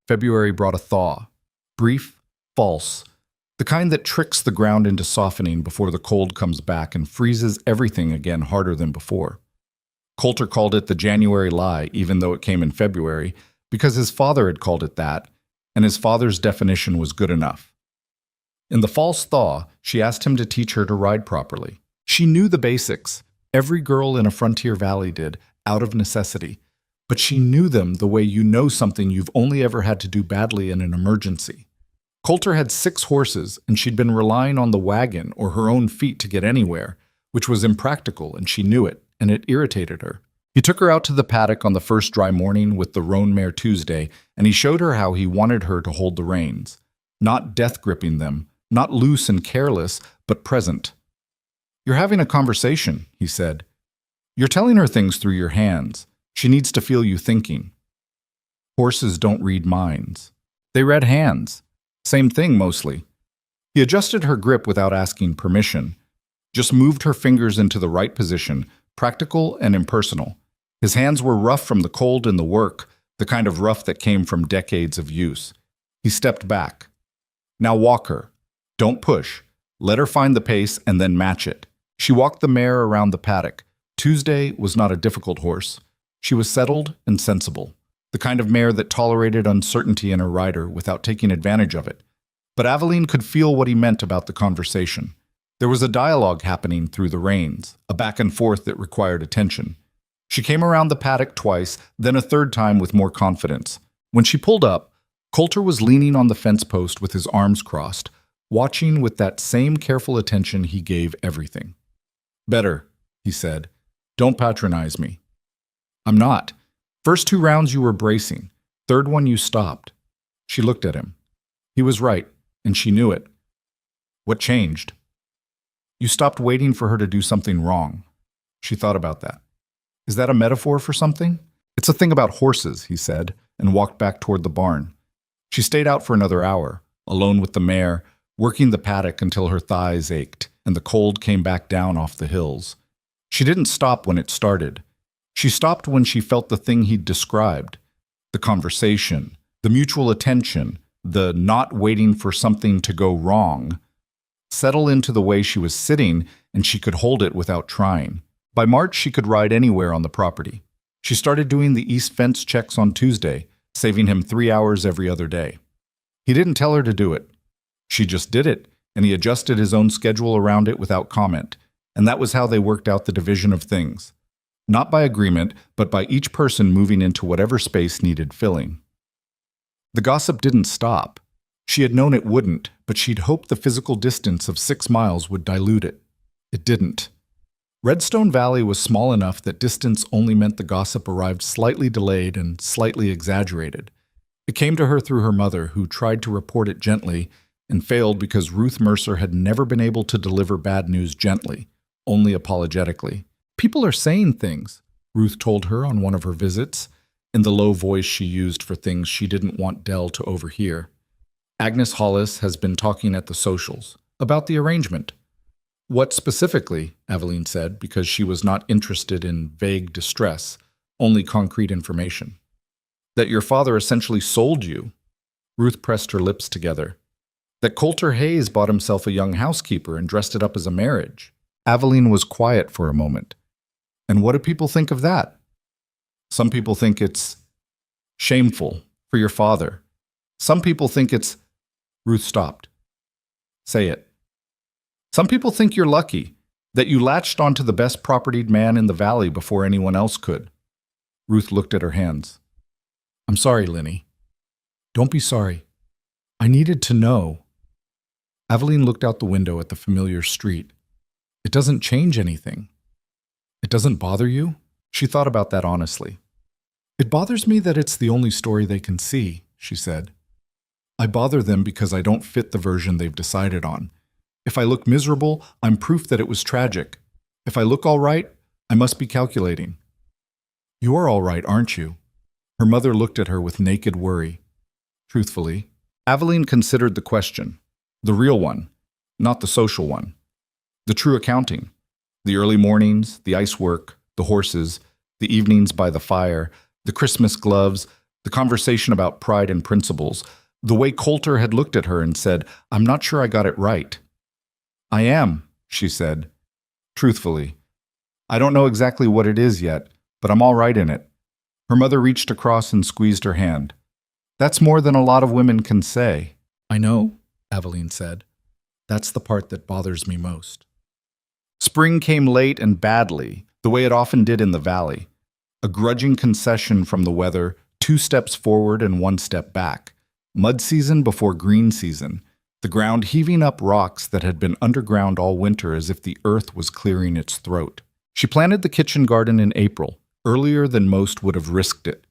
February brought a thaw. Brief, false, the kind that tricks the ground into softening before the cold comes back and freezes everything again harder than before. Coulter called it the January lie, even though it came in February, because his father had called it that, and his father's definition was good enough. In the false thaw, she asked him to teach her to ride properly. She knew the basics. Every girl in a frontier valley did, out of necessity. But she knew them the way you know something you've only ever had to do badly in an emergency. Coulter had 6 horses, and she'd been relying on the wagon or her own feet to get anywhere, which was impractical, and she knew it, and it irritated her. He took her out to the paddock on the first dry morning with the roan mare Tuesday, and he showed her how he wanted her to hold the reins. Not death-gripping them, not loose and careless, but present. "You're having a conversation," he said. "You're telling her things through your hands. She needs to feel you thinking." Horses don't read minds. They read hands. Same thing, mostly. He adjusted her grip without asking permission, just moved her fingers into the right position, practical and impersonal. His hands were rough from the cold and the work, the kind of rough that came from decades of use. He stepped back. Now walk her. Don't push. Let her find the pace and then match it. She walked the mare around the paddock. Tuesday was not a difficult horse. She was settled and sensible, the kind of mare that tolerated uncertainty in her rider without taking advantage of it. But Aveline could feel what he meant about the conversation. There was a dialogue happening through the reins, a back and forth that required attention. She came around the paddock twice, then a third time with more confidence. When she pulled up, Coulter was leaning on the fence post with his arms crossed, watching with that same careful attention he gave everything. "Better," he said. "Don't patronize me." "I'm not. First 2 rounds you were bracing. Third one you stopped." She looked at him. He was right, and she knew it. "What changed?" "You stopped waiting for her to do something wrong." She thought about that. "Is that a metaphor for something?" "It's a thing about horses," he said, and walked back toward the barn. She stayed out for another hour, alone with the mare, working the paddock until her thighs ached, and the cold came back down off the hills. She didn't stop when it started. She stopped when she felt the thing he'd described, the conversation, the mutual attention, the not waiting for something to go wrong, settle into the way she was sitting, and she could hold it without trying. By March, she could ride anywhere on the property. She started doing the east fence checks on Tuesday, saving him 3 hours every other day. He didn't tell her to do it. She just did it, and he adjusted his own schedule around it without comment, and that was how they worked out the division of things. Not by agreement, but by each person moving into whatever space needed filling. The gossip didn't stop. She had known it wouldn't, but she'd hoped the physical distance of 6 miles would dilute it. It didn't. Redstone Valley was small enough that distance only meant the gossip arrived slightly delayed and slightly exaggerated. It came to her through her mother, who tried to report it gently and failed because Ruth Mercer had never been able to deliver bad news gently, only apologetically. "People are saying things," Ruth told her on one of her visits, in the low voice she used for things she didn't want Dell to overhear. "Agnes Hollis has been talking at the socials about the arrangement." "What specifically?" Aveline said, because she was not interested in vague distress, only concrete information. "That your father essentially sold you." Ruth pressed her lips together. "That Coulter Hayes bought himself a young housekeeper and dressed it up as a marriage." Aveline was quiet for a moment. "And what do people think of that?" "Some people think it's shameful for your father. Some people think it's—" Ruth stopped. "Say it." "Some people think you're lucky, that you latched onto the best propertied man in the valley before anyone else could." Ruth looked at her hands. "I'm sorry, Linny." "Don't be sorry. I needed to know." Aveline looked out the window at the familiar street. "It doesn't change anything." "It doesn't bother you?" She thought about that honestly. "It bothers me that it's the only story they can see," she said. "I bother them because I don't fit the version they've decided on. If I look miserable, I'm proof that it was tragic. If I look all right, I must be calculating." "You are all right, aren't you?" Her mother looked at her with naked worry. Truthfully, Aveline considered the question, the real one, not the social one. The true accounting. The early mornings, the ice work, the horses, the evenings by the fire, the Christmas gloves, the conversation about pride and principles, the way Coulter had looked at her and said, "I'm not sure I got it right." "I am," she said. Truthfully, "I don't know exactly what it is yet, but I'm all right in it." Her mother reached across and squeezed her hand. "That's more than a lot of women can say." "I know," Aveline said. "That's the part that bothers me most." Spring came late and badly, the way it often did in the valley. A grudging concession from the weather, 2 steps forward and 1 step back. Mud season before green season. The ground heaving up rocks that had been underground all winter as if the earth was clearing its throat. She planted the kitchen garden in April, earlier than most would have risked it.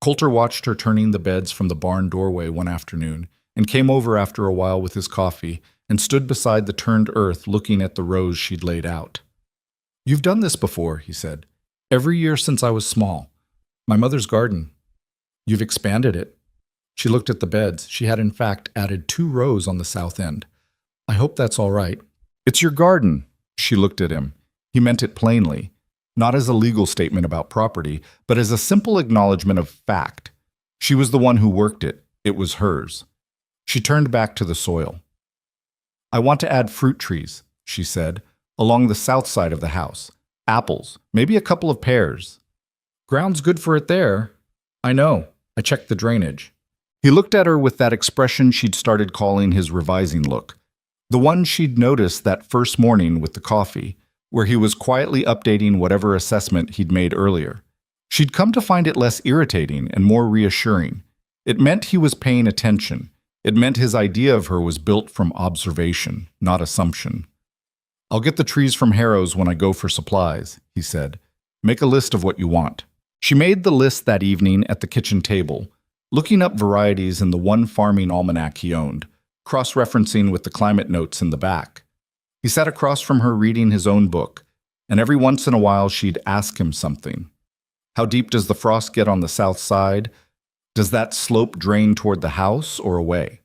Coulter watched her turning the beds from the barn doorway one afternoon, and came over after a while with his coffee, and stood beside the turned earth looking at the rows she'd laid out. "You've done this before," he said. "Every year since I was small. My mother's garden. You've expanded it." She looked at the beds. She had in fact added 2 rows on the south end. I hope that's all right. It's your garden. She looked at him. He meant it plainly, not as a legal statement about property, but as a simple acknowledgement of fact. She was the one who worked it. It was hers. She turned back to the soil. I want to add fruit trees, she said, along the south side of the house. Apples, maybe a couple of pears. Ground's good for it there. I know. I checked the drainage. He looked at her with that expression she'd started calling his revising look. The one she'd noticed that first morning with the coffee, where he was quietly updating whatever assessment he'd made earlier. She'd come to find it less irritating and more reassuring. It meant he was paying attention. It meant his idea of her was built from observation, not assumption. I'll get the trees from Harrow's when I go for supplies, he said. Make a list of what you want. She made the list that evening at the kitchen table, looking up varieties in the one farming almanac he owned, cross-referencing with the climate notes in the back. He sat across from her reading his own book, and every once in a while she'd ask him something. How deep does the frost get on the south side? Does that slope drain toward the house or away?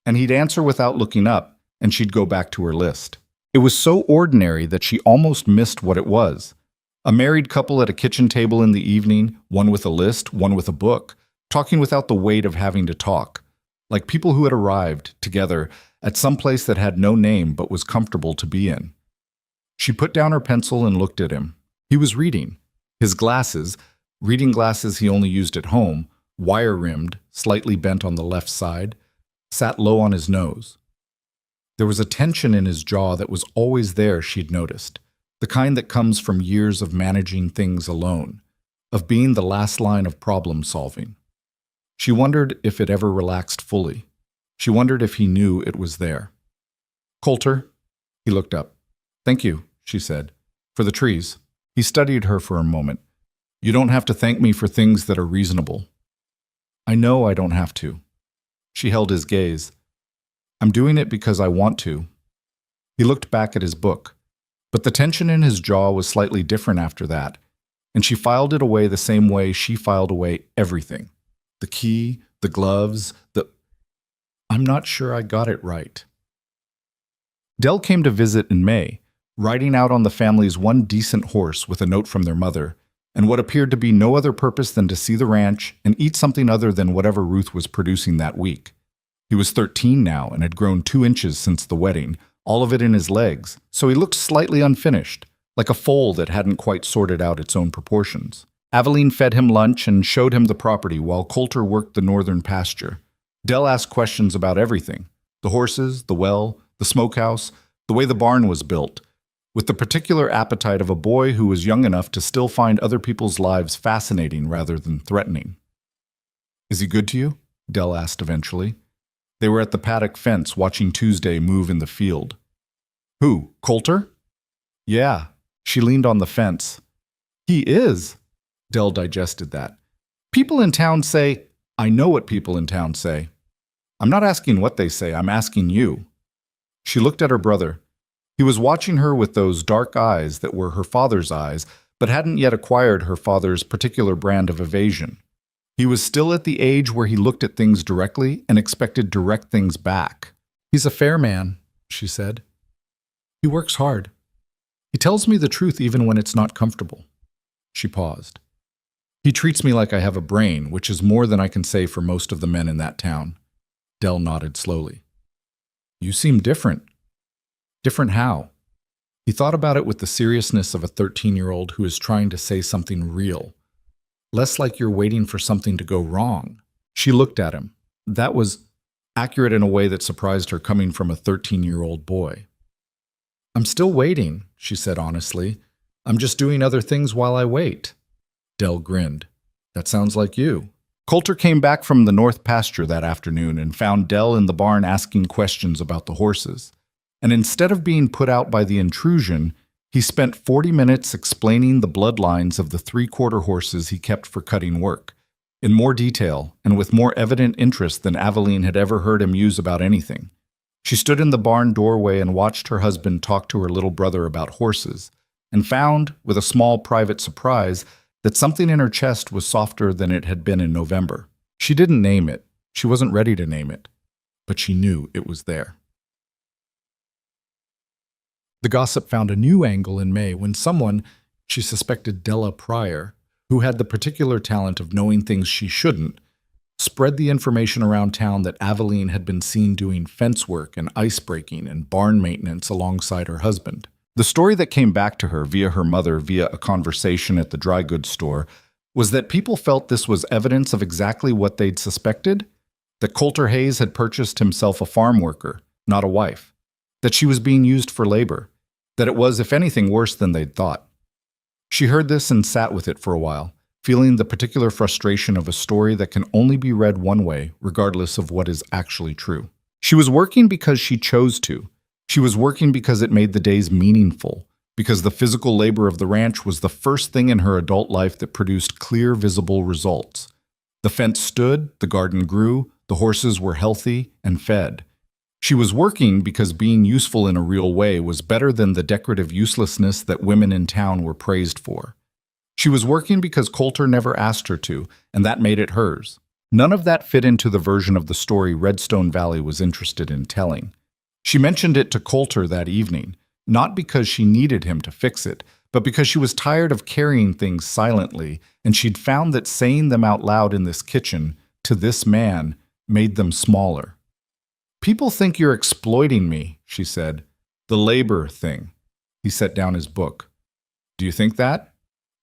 And he'd answer without looking up, and she'd go back to her list. It was so ordinary that she almost missed what it was. A married couple at a kitchen table in the evening, one with a list, one with a book, talking without the weight of having to talk, like people who had arrived together at some place that had no name but was comfortable to be in. She put down her pencil and looked at him. He was reading. His glasses, reading glasses he only used at home, wire-rimmed, slightly bent on the left side, sat low on his nose. There was a tension in his jaw that was always there, she'd noticed, the kind that comes from years of managing things alone, of being the last line of problem-solving. She wondered if it ever relaxed fully. She wondered if he knew it was there. Coulter? He looked up. Thank you, she said, for the trees. He studied her for a moment. You don't have to thank me for things that are reasonable. I know I don't have to. She held his gaze. I'm doing it because I want to. He looked back at his book, but the tension in his jaw was slightly different after that, and she filed it away the same way she filed away everything. The key, the gloves, I'm not sure I got it right. Dell came to visit in May, riding out on the family's one decent horse with a note from their mother, and what appeared to be no other purpose than to see the ranch and eat something other than whatever Ruth was producing that week. He was 13 now and had grown 2 inches since the wedding, all of it in his legs, so he looked slightly unfinished, like a foal that hadn't quite sorted out its own proportions. Aveline fed him lunch and showed him the property while Coulter worked the northern pasture. Dell asked questions about everything, the horses, the well, the smokehouse, the way the barn was built, with the particular appetite of a boy who was young enough to still find other people's lives fascinating rather than threatening. Is he good to you? Dell asked eventually. They were at the paddock fence watching Tuesday move in the field. Who, Coulter? Yeah, she leaned on the fence. He is. Dell digested that. People in town say, I know what people in town say. I'm not asking what they say, I'm asking you. She looked at her brother. He was watching her with those dark eyes that were her father's eyes, but hadn't yet acquired her father's particular brand of evasion. He was still at the age where he looked at things directly and expected direct things back. He's a fair man, she said. He works hard. He tells me the truth even when it's not comfortable. She paused. He treats me like I have a brain, which is more than I can say for most of the men in that town. Dell nodded slowly. You seem different. Different how? He thought about it with the seriousness of a 13-year-old who is trying to say something real. Less like you're waiting for something to go wrong. She looked at him. That was accurate in a way that surprised her coming from a 13-year-old boy. I'm still waiting, she said honestly. I'm just doing other things while I wait. Dell grinned. That sounds like you. Coulter came back from the north pasture that afternoon and found Dell in the barn asking questions about the horses. And instead of being put out by the intrusion, he spent 40 minutes explaining the bloodlines of the 3/4 horses he kept for cutting work, in more detail and with more evident interest than Aveline had ever heard him use about anything. She stood in the barn doorway and watched her husband talk to her little brother about horses, and found, with a small private surprise, that something in her chest was softer than it had been in November. She didn't name it. She wasn't ready to name it. But she knew it was there. The gossip found a new angle in May when someone, she suspected Della Pryor, who had the particular talent of knowing things she shouldn't, spread the information around town that Aveline had been seen doing fence work and ice breaking and barn maintenance alongside her husband. The story that came back to her via her mother via a conversation at the dry goods store was that people felt this was evidence of exactly what they'd suspected, that Coulter Hayes had purchased himself a farm worker, not a wife, that she was being used for labor, that it was, if anything, worse than they'd thought. She heard this and sat with it for a while, feeling the particular frustration of a story that can only be read one way, regardless of what is actually true. She was working because she chose to. She was working because it made the days meaningful, because the physical labor of the ranch was the first thing in her adult life that produced clear, visible results. The fence stood, the garden grew, the horses were healthy and fed. She was working because being useful in a real way was better than the decorative uselessness that women in town were praised for. She was working because Coulter never asked her to, and that made it hers. None of that fit into the version of the story Redstone Valley was interested in telling. She mentioned it to Coulter that evening, not because she needed him to fix it, but because she was tired of carrying things silently, and she'd found that saying them out loud in this kitchen, to this man, made them smaller. "People think you're exploiting me," she said. "The labor thing." He set down his book. "Do you think that?"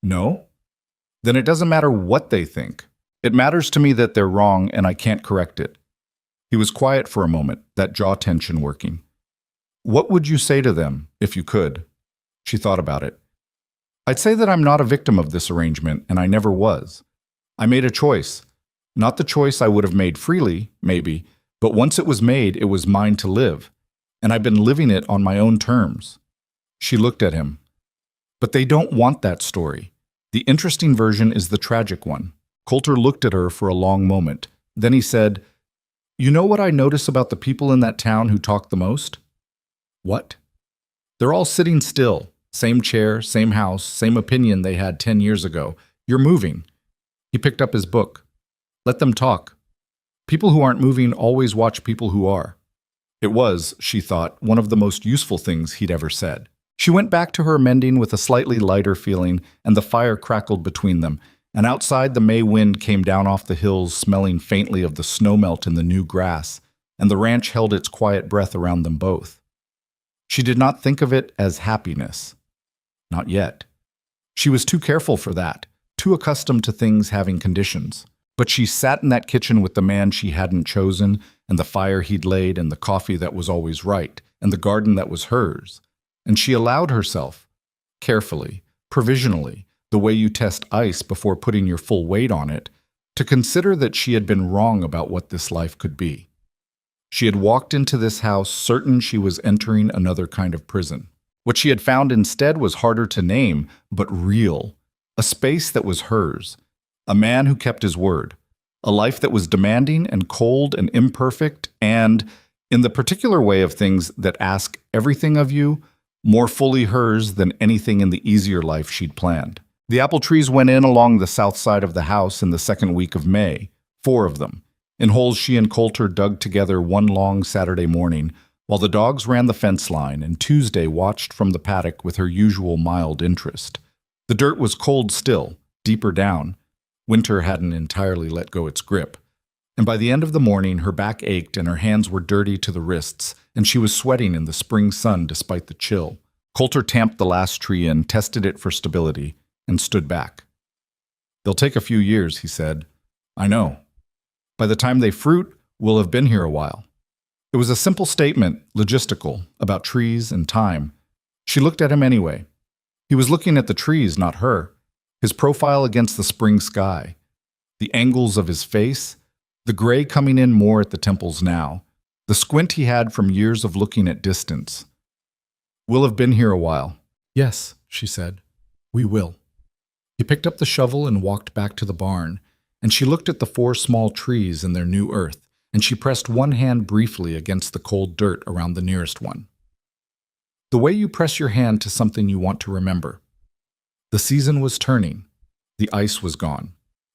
"No?" "Then it doesn't matter what they think. It matters to me that they're wrong and I can't correct it." He was quiet for a moment, that jaw tension working. "What would you say to them, if you could?" She thought about it. "I'd say that I'm not a victim of this arrangement, and I never was. I made a choice. Not the choice I would have made freely, maybe, but once it was made, it was mine to live, and I've been living it on my own terms." She looked at him. "But they don't want that story. The interesting version is the tragic one." Coulter looked at her for a long moment. Then he said, "You know what I notice about the people in that town who talk the most?" "What?" "They're all sitting still. Same chair, same house, same opinion they had 10 years ago. You're moving." He picked up his book. "Let them talk. People who aren't moving always watch people who are." It was, she thought, one of the most useful things he'd ever said. She went back to her mending with a slightly lighter feeling, and the fire crackled between them, and outside the May wind came down off the hills smelling faintly of the snowmelt in the new grass, and the ranch held its quiet breath around them both. She did not think of it as happiness. Not yet. She was too careful for that, too accustomed to things having conditions. But she sat in that kitchen with the man she hadn't chosen, and the fire he'd laid, and the coffee that was always right, and the garden that was hers. And she allowed herself, carefully, provisionally, the way you test ice before putting your full weight on it, to consider that she had been wrong about what this life could be. She had walked into this house certain she was entering another kind of prison. What she had found instead was harder to name, but real. A space that was hers. A man who kept his word. A life that was demanding and cold and imperfect and, in the particular way of things that ask everything of you, more fully hers than anything in the easier life she'd planned. The apple trees went in along the south side of the house in the second week of May, 4 of them, in holes she and Coulter dug together one long Saturday morning, while the dogs ran the fence line and Tuesday watched from the paddock with her usual mild interest. The dirt was cold still, deeper down. Winter hadn't entirely let go its grip. And by the end of the morning, her back ached and her hands were dirty to the wrists, and she was sweating in the spring sun despite the chill. Coulter tamped the last tree in, tested it for stability, and stood back. "They'll take a few years," he said. "I know. By the time they fruit, we'll have been here a while." It was a simple statement, logistical, about trees and time. She looked at him anyway. He was looking at the trees, not her. His profile against the spring sky. The angles of his face, the gray coming in more at the temples now. The squint he had from years of looking at distance. "We'll have been here a while." "Yes," she said. "We will." He picked up the shovel and walked back to the barn, and she looked at the 4 small trees in their new earth, and she pressed one hand briefly against the cold dirt around the nearest one. The way you press your hand to something you want to remember. The season was turning. The ice was gone.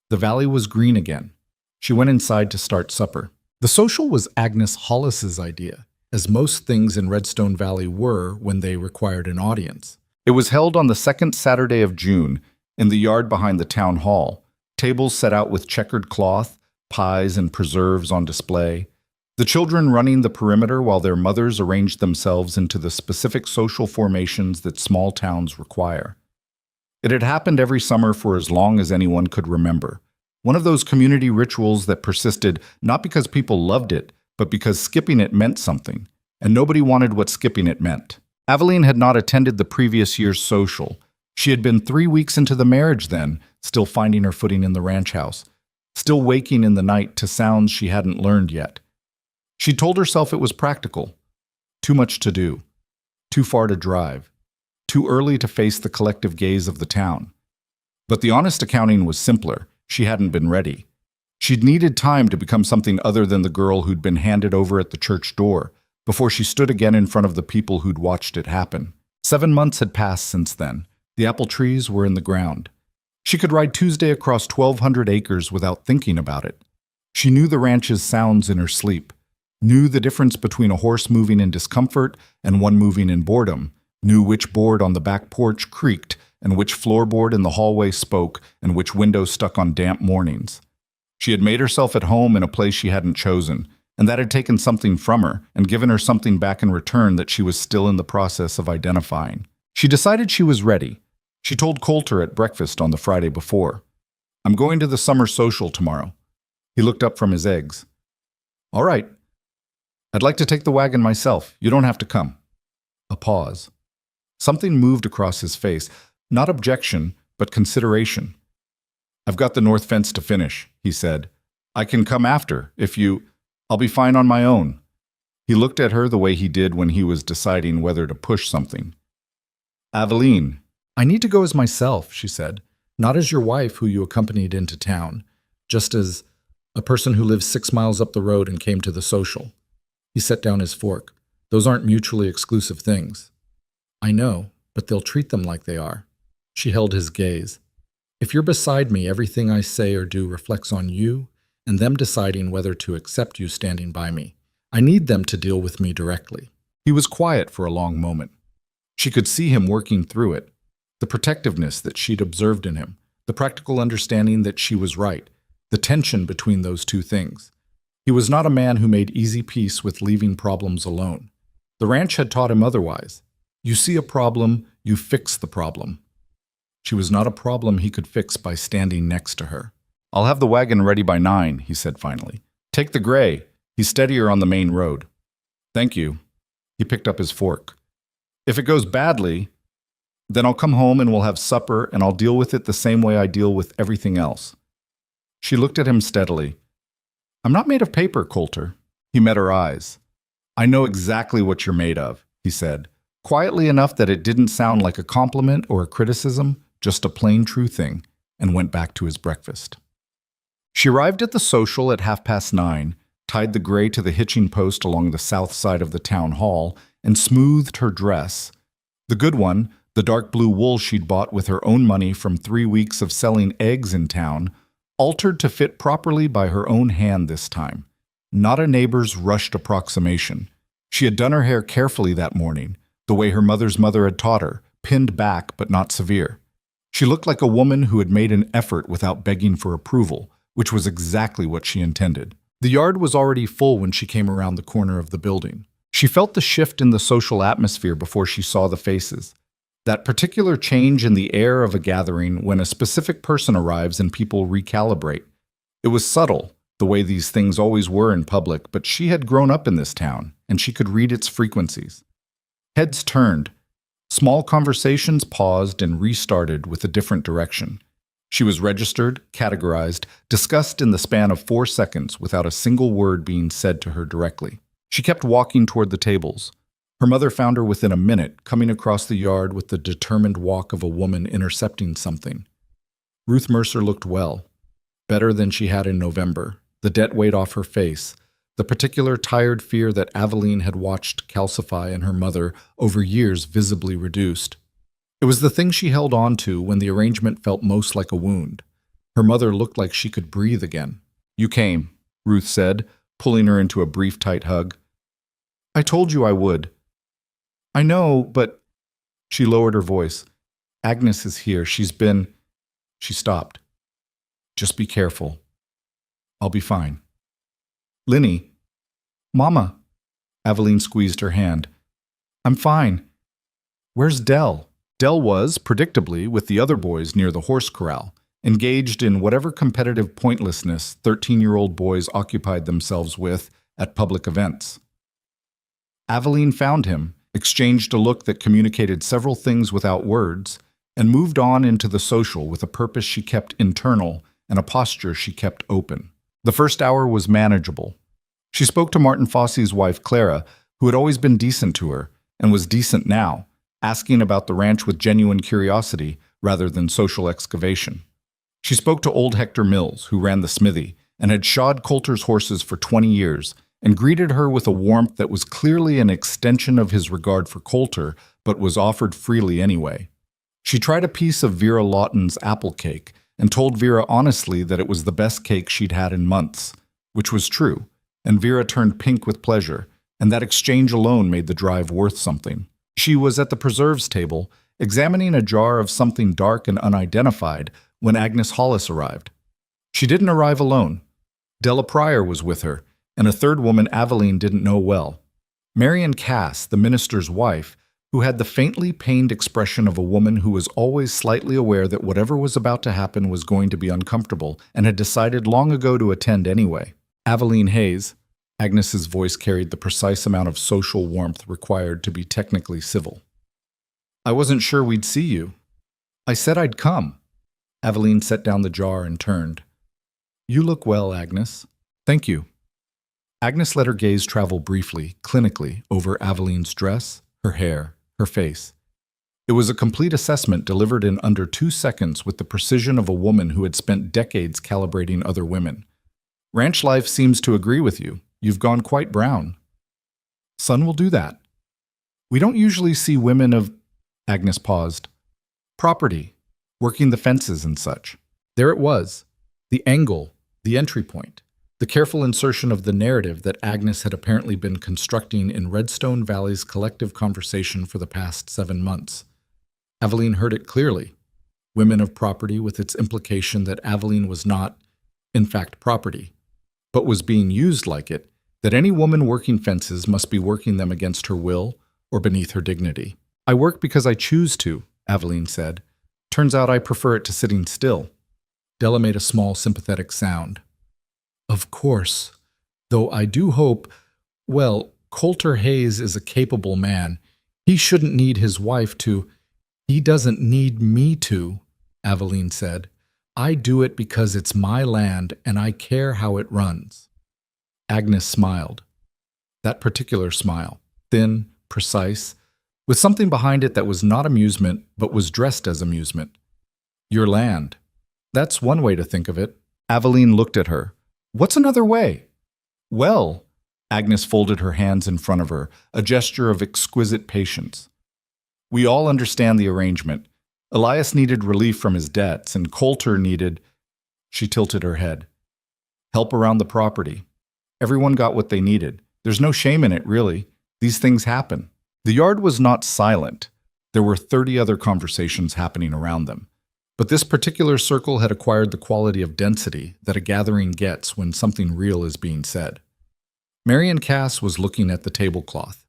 The valley was green again. She went inside to start supper. The social was Agnes Hollis's idea. as most things in Redstone Valley were when they required an audience. It was held on the second Saturday of June in the yard behind the town hall, tables set out with checkered cloth, pies and preserves on display, the children running the perimeter while their mothers arranged themselves into the specific social formations that small towns require. It had happened every summer for as long as anyone could remember. One of those community rituals that persisted not because people loved it, but because skipping it meant something, and nobody wanted what skipping it meant. Aveline had not attended the previous year's social. She had been 3 weeks into the marriage then, still finding her footing in the ranch house, still waking in the night to sounds she hadn't learned yet. She told herself it was practical. Too much to do. Too far to drive. Too early to face the collective gaze of the town. But the honest accounting was simpler. She hadn't been ready. She'd needed time to become something other than the girl who'd been handed over at the church door before she stood again in front of the people who'd watched it happen. 7 months had passed since then. The apple trees were in the ground. She could ride Tuesday across 1,200 acres without thinking about it. She knew the ranch's sounds in her sleep, knew the difference between a horse moving in discomfort and one moving in boredom, knew which board on the back porch creaked and which floorboard in the hallway spoke and which window stuck on damp mornings. She had made herself at home in a place she hadn't chosen, and that had taken something from her and given her something back in return that she was still in the process of identifying. She decided she was ready. She told Coulter at breakfast on the Friday before, "I'm going to the summer social tomorrow." He looked up from his eggs. "All right. I'd like to take the wagon myself. You don't have to come." A pause. Something moved across his face, not objection, but consideration. "I've got the north fence to finish," he said. "I can come after, if you... I'll be fine on my own." He looked at her the way he did when he was deciding whether to push something. "Aveline." "I need to go as myself," she said. "Not as your wife who you accompanied into town, just as a person who lives 6 miles up the road and came to the social." He set down his fork. "Those aren't mutually exclusive things." "I know, but they'll treat them like they are." She held his gaze. "If you're beside me, everything I say or do reflects on you and them deciding whether to accept you standing by me. I need them to deal with me directly." He was quiet for a long moment. She could see him working through it, the protectiveness that she'd observed in him, the practical understanding that she was right, the tension between those two things. He was not a man who made easy peace with leaving problems alone. The ranch had taught him otherwise. You see a problem, you fix the problem. She was not a problem he could fix by standing next to her. "I'll have the wagon ready by 9, he said finally. "Take the gray. He's steadier on the main road." "Thank you." He picked up his fork. "If it goes badly, then I'll come home and we'll have supper and I'll deal with it the same way I deal with everything else." She looked at him steadily. "I'm not made of paper, Coulter." He met her eyes. "I know exactly what you're made of," he said, quietly enough that it didn't sound like a compliment or a criticism, just a plain true thing, and went back to his breakfast. She arrived at the social at 9:30, tied the gray to the hitching post along the south side of the town hall, and smoothed her dress. The good one, the dark blue wool she'd bought with her own money from 3 weeks of selling eggs in town, altered to fit properly by her own hand this time, not a neighbor's rushed approximation. She had done her hair carefully that morning, the way her mother's mother had taught her, pinned back but not severe. She looked like a woman who had made an effort without begging for approval, which was exactly what she intended. The yard was already full when she came around the corner of the building. She felt the shift in the social atmosphere before she saw the faces. That particular change in the air of a gathering when a specific person arrives and people recalibrate. It was subtle, the way these things always were in public, but she had grown up in this town, and she could read its frequencies. Heads turned. Small conversations paused and restarted with a different direction. She was registered, categorized, discussed in the span of 4 seconds without a single word being said to her directly. She kept walking toward the tables. Her mother found her within a minute, coming across the yard with the determined walk of a woman intercepting something. Ruth Mercer looked well, better than she had in November, the debt weight off her face, the particular tired fear that Aveline had watched calcify in her mother over years visibly reduced. It was the thing she held on to when the arrangement felt most like a wound. Her mother looked like she could breathe again. "You came," Ruth said, pulling her into a brief, tight hug. I told you I would. I know, but she lowered her voice. Agnes is here. She stopped. Just be careful. I'll be fine. Linny. Mama. Aveline squeezed her hand. I'm fine. Where's Dell? Dell was, predictably, with the other boys near the horse corral, engaged in whatever competitive pointlessness 13-year-old boys occupied themselves with at public events. Aveline found him, exchanged a look that communicated several things without words, and moved on into the social with a purpose she kept internal and a posture she kept open. The first hour was manageable. She spoke to Martin Fosse's wife, Clara, who had always been decent to her, and was decent now, asking about the ranch with genuine curiosity rather than social excavation. She spoke to old Hector Mills, who ran the smithy, and had shod Coulter's horses for 20 years, and greeted her with a warmth that was clearly an extension of his regard for Coulter, but was offered freely anyway. She tried a piece of Vera Lawton's apple cake, and told Vera honestly that it was the best cake she'd had in months, which was true, and Vera turned pink with pleasure, and that exchange alone made the drive worth something. She was at the preserves table, examining a jar of something dark and unidentified, when Agnes Hollis arrived. She didn't arrive alone. Della Pryor was with her, and a third woman Aveline didn't know well. Marion Cass, the minister's wife, who had the faintly pained expression of a woman who was always slightly aware that whatever was about to happen was going to be uncomfortable, and had decided long ago to attend anyway. Aveline Hayes. Agnes's voice carried the precise amount of social warmth required to be technically civil. I wasn't sure we'd see you. I said I'd come. Aveline set down the jar and turned. You look well, Agnes. Thank you. Agnes let her gaze travel briefly, clinically, over Aveline's dress, her hair, her face. It was a complete assessment delivered in under 2 seconds with the precision of a woman who had spent decades calibrating other women. Ranch life seems to agree with you. You've gone quite brown. Sun will do that. We don't usually see women of... Agnes paused. Property, working the fences and such. There it was, the angle, the entry point, the careful insertion of the narrative that Agnes had apparently been constructing in Redstone Valley's collective conversation for the past 7 months. Aveline heard it clearly. Women of property, with its implication that Aveline was not, in fact, property, but was being used like it, that any woman working fences must be working them against her will or beneath her dignity. I work because I choose to, Aveline said. Turns out I prefer it to sitting still. Della made a small sympathetic sound. Of course, though I do hope, well, Coulter Hayes is a capable man. He shouldn't need his wife to. He doesn't need me to, Aveline said. I do it because it's my land and I care how it runs. Agnes smiled. That particular smile, thin, precise, with something behind it that was not amusement but was dressed as amusement. Your land. That's one way to think of it. Aveline looked at her. What's another way? Well, Agnes folded her hands in front of her, a gesture of exquisite patience. We all understand the arrangement. Elias needed relief from his debts, and Coulter needed... She tilted her head. Help around the property. Everyone got what they needed. There's no shame in it, really. These things happen. The yard was not silent. There were 30 other conversations happening around them. But this particular circle had acquired the quality of density that a gathering gets when something real is being said. Marion Cass was looking at the tablecloth.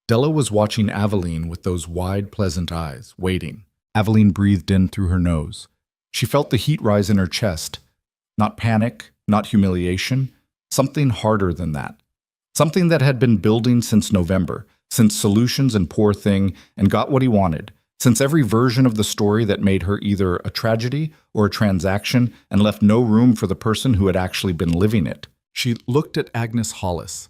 Della was watching Aveline with those wide, pleasant eyes, waiting. Aveline breathed in through her nose. She felt the heat rise in her chest. Not panic, not humiliation, something harder than that. Something that had been building since November, since Solutions and Poor Thing and got what he wanted, since every version of the story that made her either a tragedy or a transaction and left no room for the person who had actually been living it. She looked at Agnes Hollis,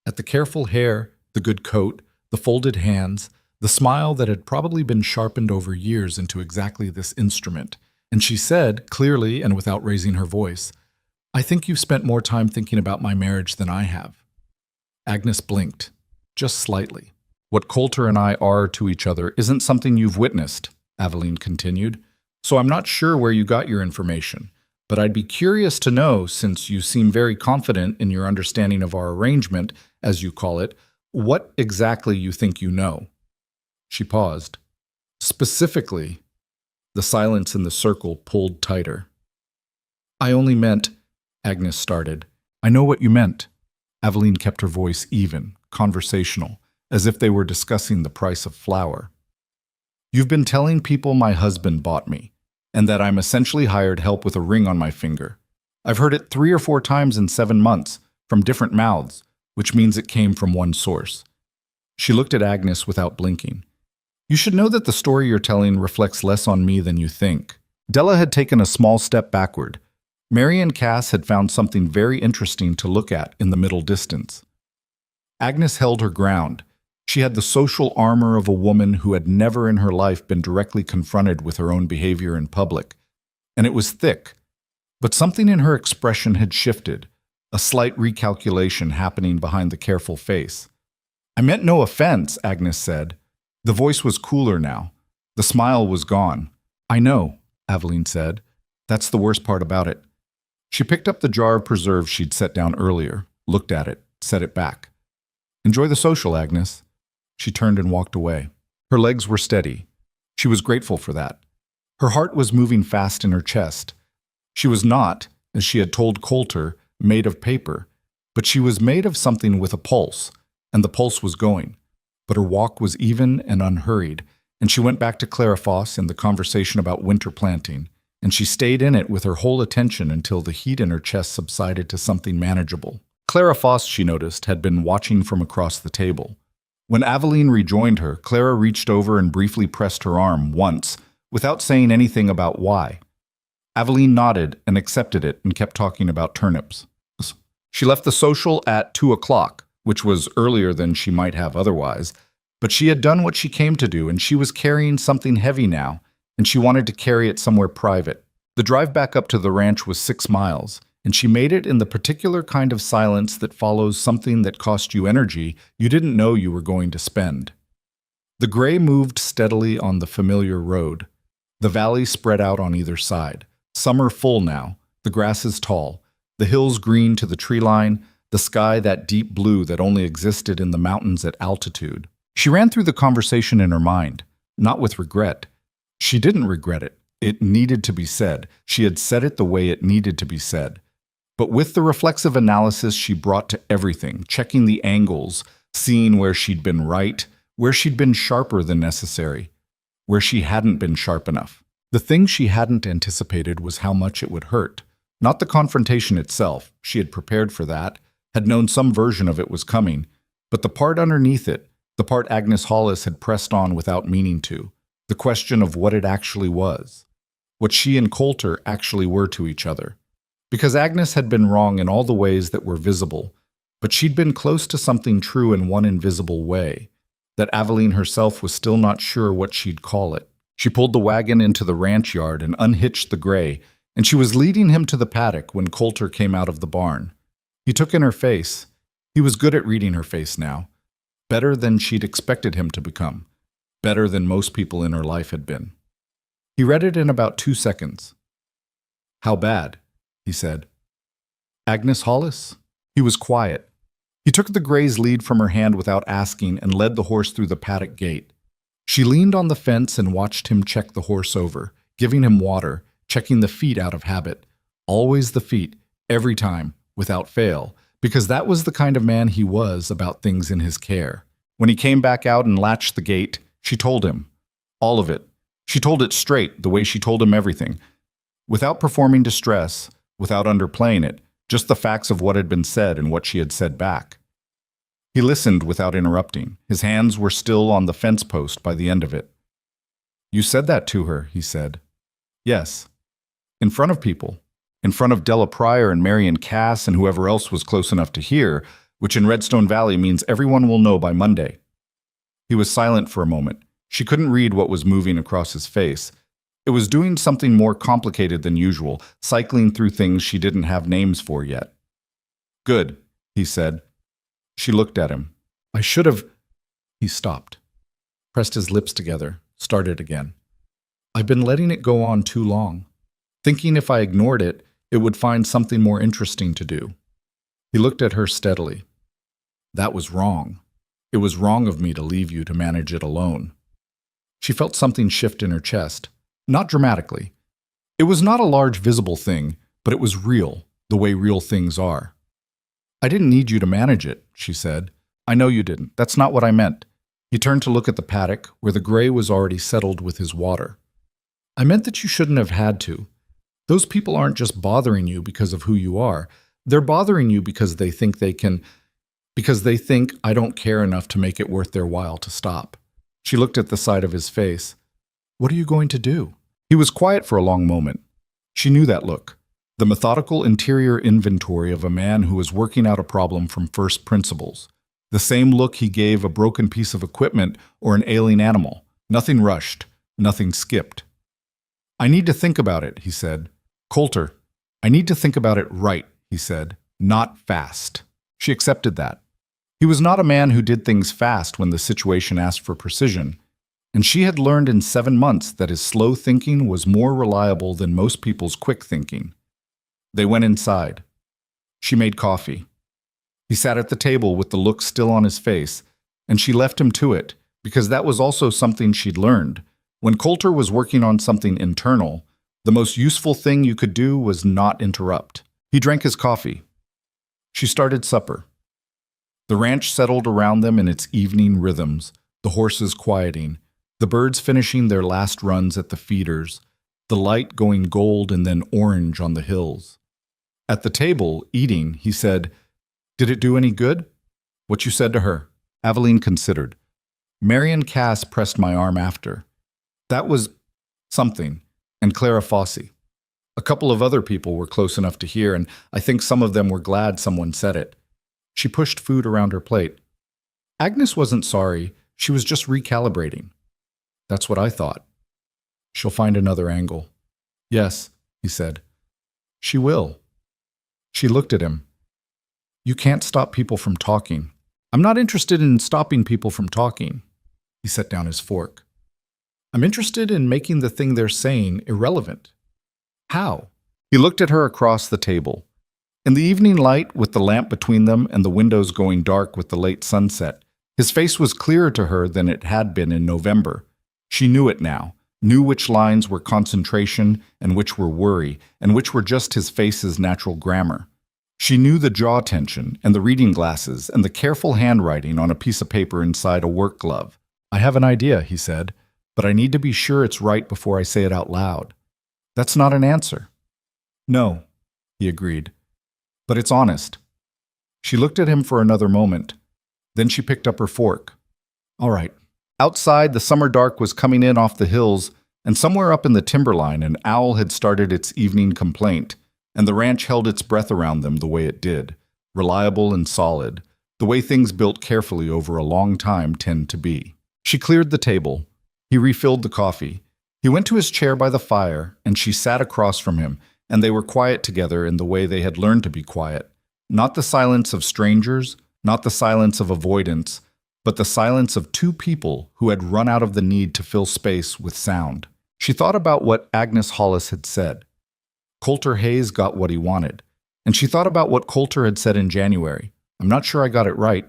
at the careful hair, the good coat, the folded hands, the smile that had probably been sharpened over years into exactly this instrument, and she said, clearly and without raising her voice, I think you've spent more time thinking about my marriage than I have. Agnes blinked, just slightly. What Coulter and I are to each other isn't something you've witnessed, Aveline continued, so I'm not sure where you got your information, but I'd be curious to know, since you seem very confident in your understanding of our arrangement, as you call it, What exactly you think you know? She paused. Specifically, the silence in the circle pulled tighter. I only meant, Agnes started. I know what you meant. Aveline kept her voice even, conversational, as if they were discussing the price of flour. You've been telling people my husband bought me, and that I'm essentially hired help with a ring on my finger. I've heard it 3 or 4 times in 7 months, from different mouths, which means it came from one source. She looked at Agnes without blinking. You should know that the story you're telling reflects less on me than you think. Della had taken a small step backward. Mary and Cass had found something very interesting to look at in the middle distance. Agnes held her ground. She had the social armor of a woman who had never in her life been directly confronted with her own behavior in public, and it was thick. But something in her expression had shifted, a slight recalculation happening behind the careful face. I meant no offense, Agnes said. The voice was cooler now. The smile was gone. I know, Aveline said. That's the worst part about it. She picked up the jar of preserves she'd set down earlier, looked at it, set it back. Enjoy the social, Agnes. She turned and walked away. Her legs were steady. She was grateful for that. Her heart was moving fast in her chest. She was not, as she had told Coulter, made of paper, but she was made of something with a pulse, and the pulse was going. But her walk was even and unhurried, and she went back to Clara Foss in the conversation about winter planting, and she stayed in it with her whole attention until the heat in her chest subsided to something manageable. Clara Foss, she noticed, had been watching from across the table. When Aveline rejoined her, Clara reached over and briefly pressed her arm once, without saying anything about why. Aveline nodded and accepted it and kept talking about turnips. She left the social at 2 o'clock, which was earlier than she might have otherwise, but she had done what she came to do, and she was carrying something heavy now, and she wanted to carry it somewhere private. The drive back up to the ranch was 6 miles, and she made it in the particular kind of silence that follows something that cost you energy you didn't know you were going to spend. The gray moved steadily on the familiar road. The valley spread out on either side. Summer full now, the grasses tall, the hills green to the tree line, the sky that deep blue that only existed in the mountains at altitude. She ran through the conversation in her mind, not with regret. She didn't regret it. It needed to be said. She had said it the way it needed to be said. But with the reflexive analysis she brought to everything, checking the angles, seeing where she'd been right, where she'd been sharper than necessary, where she hadn't been sharp enough. The thing she hadn't anticipated was how much it would hurt. Not the confrontation itself. She had prepared for that, had known some version of it was coming, but the part underneath it, the part Agnes Hollis had pressed on without meaning to, the question of what it actually was, what she and Coulter actually were to each other. Because Agnes had been wrong in all the ways that were visible, but she'd been close to something true in one invisible way, that Aveline herself was still not sure what she'd call it. She pulled the wagon into the ranch yard and unhitched the gray, and she was leading him to the paddock when Coulter came out of the barn. He took in her face. He was good at reading her face now. Better than she'd expected him to become. Better than most people in her life had been. He read it in about 2 seconds. How bad? He said. Agnes Hollis? He was quiet. He took the gray's lead from her hand without asking and led the horse through the paddock gate. She leaned on the fence and watched him check the horse over, giving him water, checking the feet out of habit. Always the feet, every time, without fail, because that was the kind of man he was about things in his care. When he came back out and latched the gate, she told him. All of it. She told it straight, the way she told him everything. Without performing distress, without underplaying it, just the facts of what had been said and what she had said back. He listened without interrupting. His hands were still on the fence post by the end of it. You said that to her, he said. Yes. In front of people. In front of Della Pryor and Marion Cass and whoever else was close enough to hear, which in Redstone Valley means everyone will know by Monday. He was silent for a moment. She couldn't read what was moving across his face. It was doing something more complicated than usual, cycling through things she didn't have names for yet. Good, he said. She looked at him. I should have... He stopped, pressed his lips together, started again. I've been letting it go on too long, thinking if I ignored it, it would find something more interesting to do. He looked at her steadily. That was wrong. It was wrong of me to leave you to manage it alone. She felt something shift in her chest, not dramatically. It was not a large visible thing, but it was real, the way real things are. I didn't need you to manage it, she said. I know you didn't. That's not what I meant. He turned to look at the paddock, where the gray was already settled with his water. I meant that you shouldn't have had to. Those people aren't just bothering you because of who you are. They're bothering you because they think I don't care enough to make it worth their while to stop. She looked at the side of his face. What are you going to do? He was quiet for a long moment. She knew that look, the methodical interior inventory of a man who was working out a problem from first principles. The same look he gave a broken piece of equipment or an ailing animal. Nothing rushed, nothing skipped. I need to think about it, he said. Coulter, I need to think about it right, he said, not fast. She accepted that. He was not a man who did things fast when the situation asked for precision, and she had learned in 7 months that his slow thinking was more reliable than most people's quick thinking. They went inside. She made coffee. He sat at the table with the look still on his face, and she left him to it, because that was also something she'd learned. When Coulter was working on something internal, the most useful thing you could do was not interrupt. He drank his coffee. She started supper. The ranch settled around them in its evening rhythms, the horses quieting, the birds finishing their last runs at the feeders, the light going gold and then orange on the hills. At the table, eating, he said, "Did it do any good?" "What you said to her." Aveline considered. Marion Cass pressed my arm after. That was something, and Clara Fossey. A couple of other people were close enough to hear, and I think some of them were glad someone said it. She pushed food around her plate. Agnes wasn't sorry, she was just recalibrating. That's what I thought. She'll find another angle. Yes, he said. She will. She looked at him. You can't stop people from talking. I'm not interested in stopping people from talking. He set down his fork. I'm interested in making the thing they're saying irrelevant. How? He looked at her across the table. In the evening light, with the lamp between them and the windows going dark with the late sunset, his face was clearer to her than it had been in November. She knew it now, knew which lines were concentration and which were worry, and which were just his face's natural grammar. She knew the jaw tension and the reading glasses and the careful handwriting on a piece of paper inside a work glove. I have an idea, he said, but I need to be sure it's right before I say it out loud. That's not an answer. No, he agreed. But it's honest. She looked at him for another moment. Then she picked up her fork. All right. Outside, the summer dark was coming in off the hills, and somewhere up in the timberline, an owl had started its evening complaint, and the ranch held its breath around them the way it did, reliable and solid, the way things built carefully over a long time tend to be. She cleared the table. He refilled the coffee. He went to his chair by the fire, and she sat across from him, and they were quiet together in the way they had learned to be quiet. Not the silence of strangers, not the silence of avoidance, but the silence of two people who had run out of the need to fill space with sound. She thought about what Agnes Hollis had said. Coulter Hayes got what he wanted. And she thought about what Coulter had said in January. I'm not sure I got it right.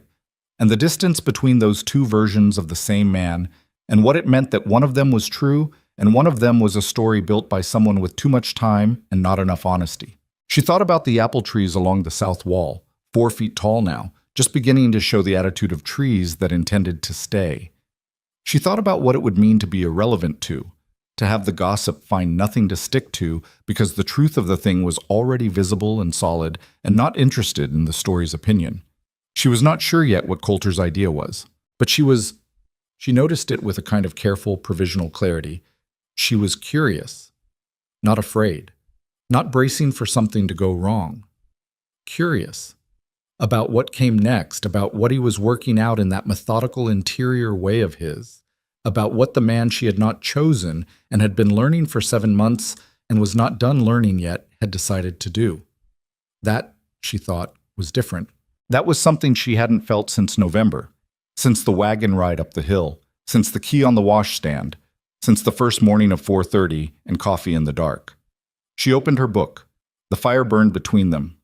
And the distance between those two versions of the same man, and what it meant that one of them was true, and one of them was a story built by someone with too much time and not enough honesty. She thought about the apple trees along the south wall, 4 feet tall now, just beginning to show the attitude of trees that intended to stay. She thought about what it would mean to be irrelevant to have the gossip find nothing to stick to because the truth of the thing was already visible and solid and not interested in the story's opinion. She was not sure yet what Coulter's idea was, but she noticed it with a kind of careful, provisional clarity. She was curious, not afraid, not bracing for something to go wrong. Curious about what came next, about what he was working out in that methodical interior way of his, about what the man she had not chosen and had been learning for 7 months and was not done learning yet had decided to do. That, she thought, was different. That was something she hadn't felt since November, since the wagon ride up the hill, since the key on the washstand, since the first morning of 4:30 and coffee in the dark. She opened her book. The fire burned between them.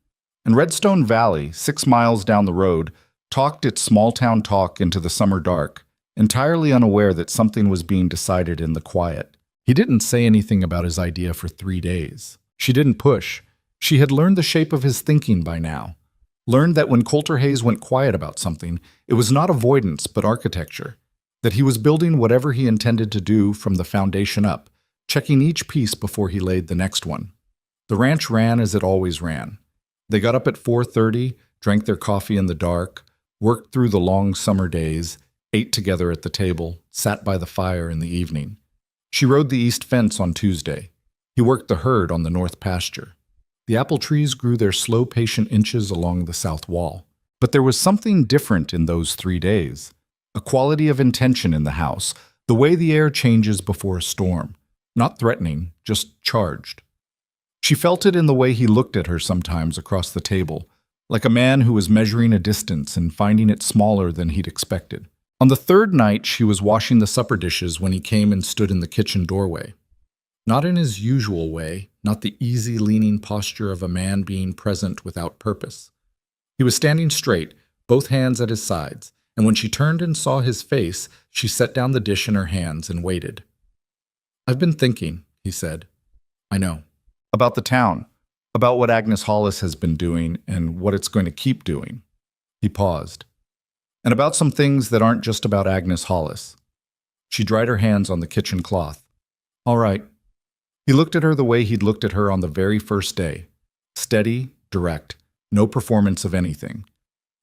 And Redstone Valley, 6 miles down the road, talked its small-town talk into the summer dark, entirely unaware that something was being decided in the quiet. He didn't say anything about his idea for 3 days. She didn't push. She had learned the shape of his thinking by now. Learned that when Coulter Hayes went quiet about something, it was not avoidance but architecture. That he was building whatever he intended to do from the foundation up, checking each piece before he laid the next one. The ranch ran as it always ran. They got up at 4:30, drank their coffee in the dark, worked through the long summer days, ate together at the table, sat by the fire in the evening. She rode the east fence on Tuesday. He worked the herd on the north pasture. The apple trees grew their slow, patient inches along the south wall. But there was something different in those 3 days. A quality of intention in the house, the way the air changes before a storm. Not threatening, just charged. She felt it in the way he looked at her sometimes across the table, like a man who was measuring a distance and finding it smaller than he'd expected. On the third night, she was washing the supper dishes when he came and stood in the kitchen doorway. Not in his usual way, not the easy, leaning posture of a man being present without purpose. He was standing straight, both hands at his sides, and when she turned and saw his face, she set down the dish in her hands and waited. "I've been thinking," he said. "I know. About the town, about what Agnes Hollis has been doing and what it's going to keep doing." He paused. "And about some things that aren't just about Agnes Hollis." She dried her hands on the kitchen cloth. "All right." He looked at her the way he'd looked at her on the very first day. Steady, direct, no performance of anything.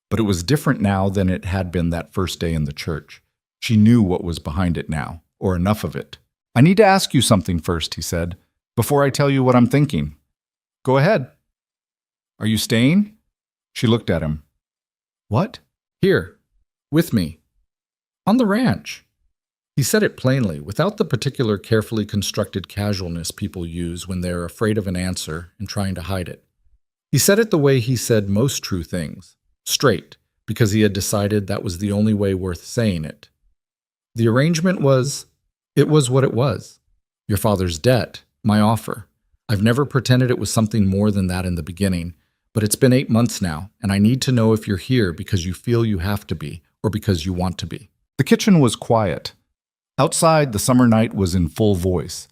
But it was different now than it had been that first day in the church. She knew what was behind it now, or enough of it. "I need to ask you something first," he said, "before I tell you what I'm thinking." "Go ahead." "Are you staying?" She looked at him. "What?" "Here. With me. On the ranch." He said it plainly, without the particular carefully constructed casualness people use when they're afraid of an answer and trying to hide it. He said it the way he said most true things, straight, because he had decided that was the only way worth saying it. The arrangement was, it was what it was. Your father's debt, my offer. I've never pretended it was something more than that in the beginning, but it's been 8 months now, and I need to know if you're here because you feel you have to be, or because you want to be. The kitchen was quiet. Outside, the summer night was in full voice.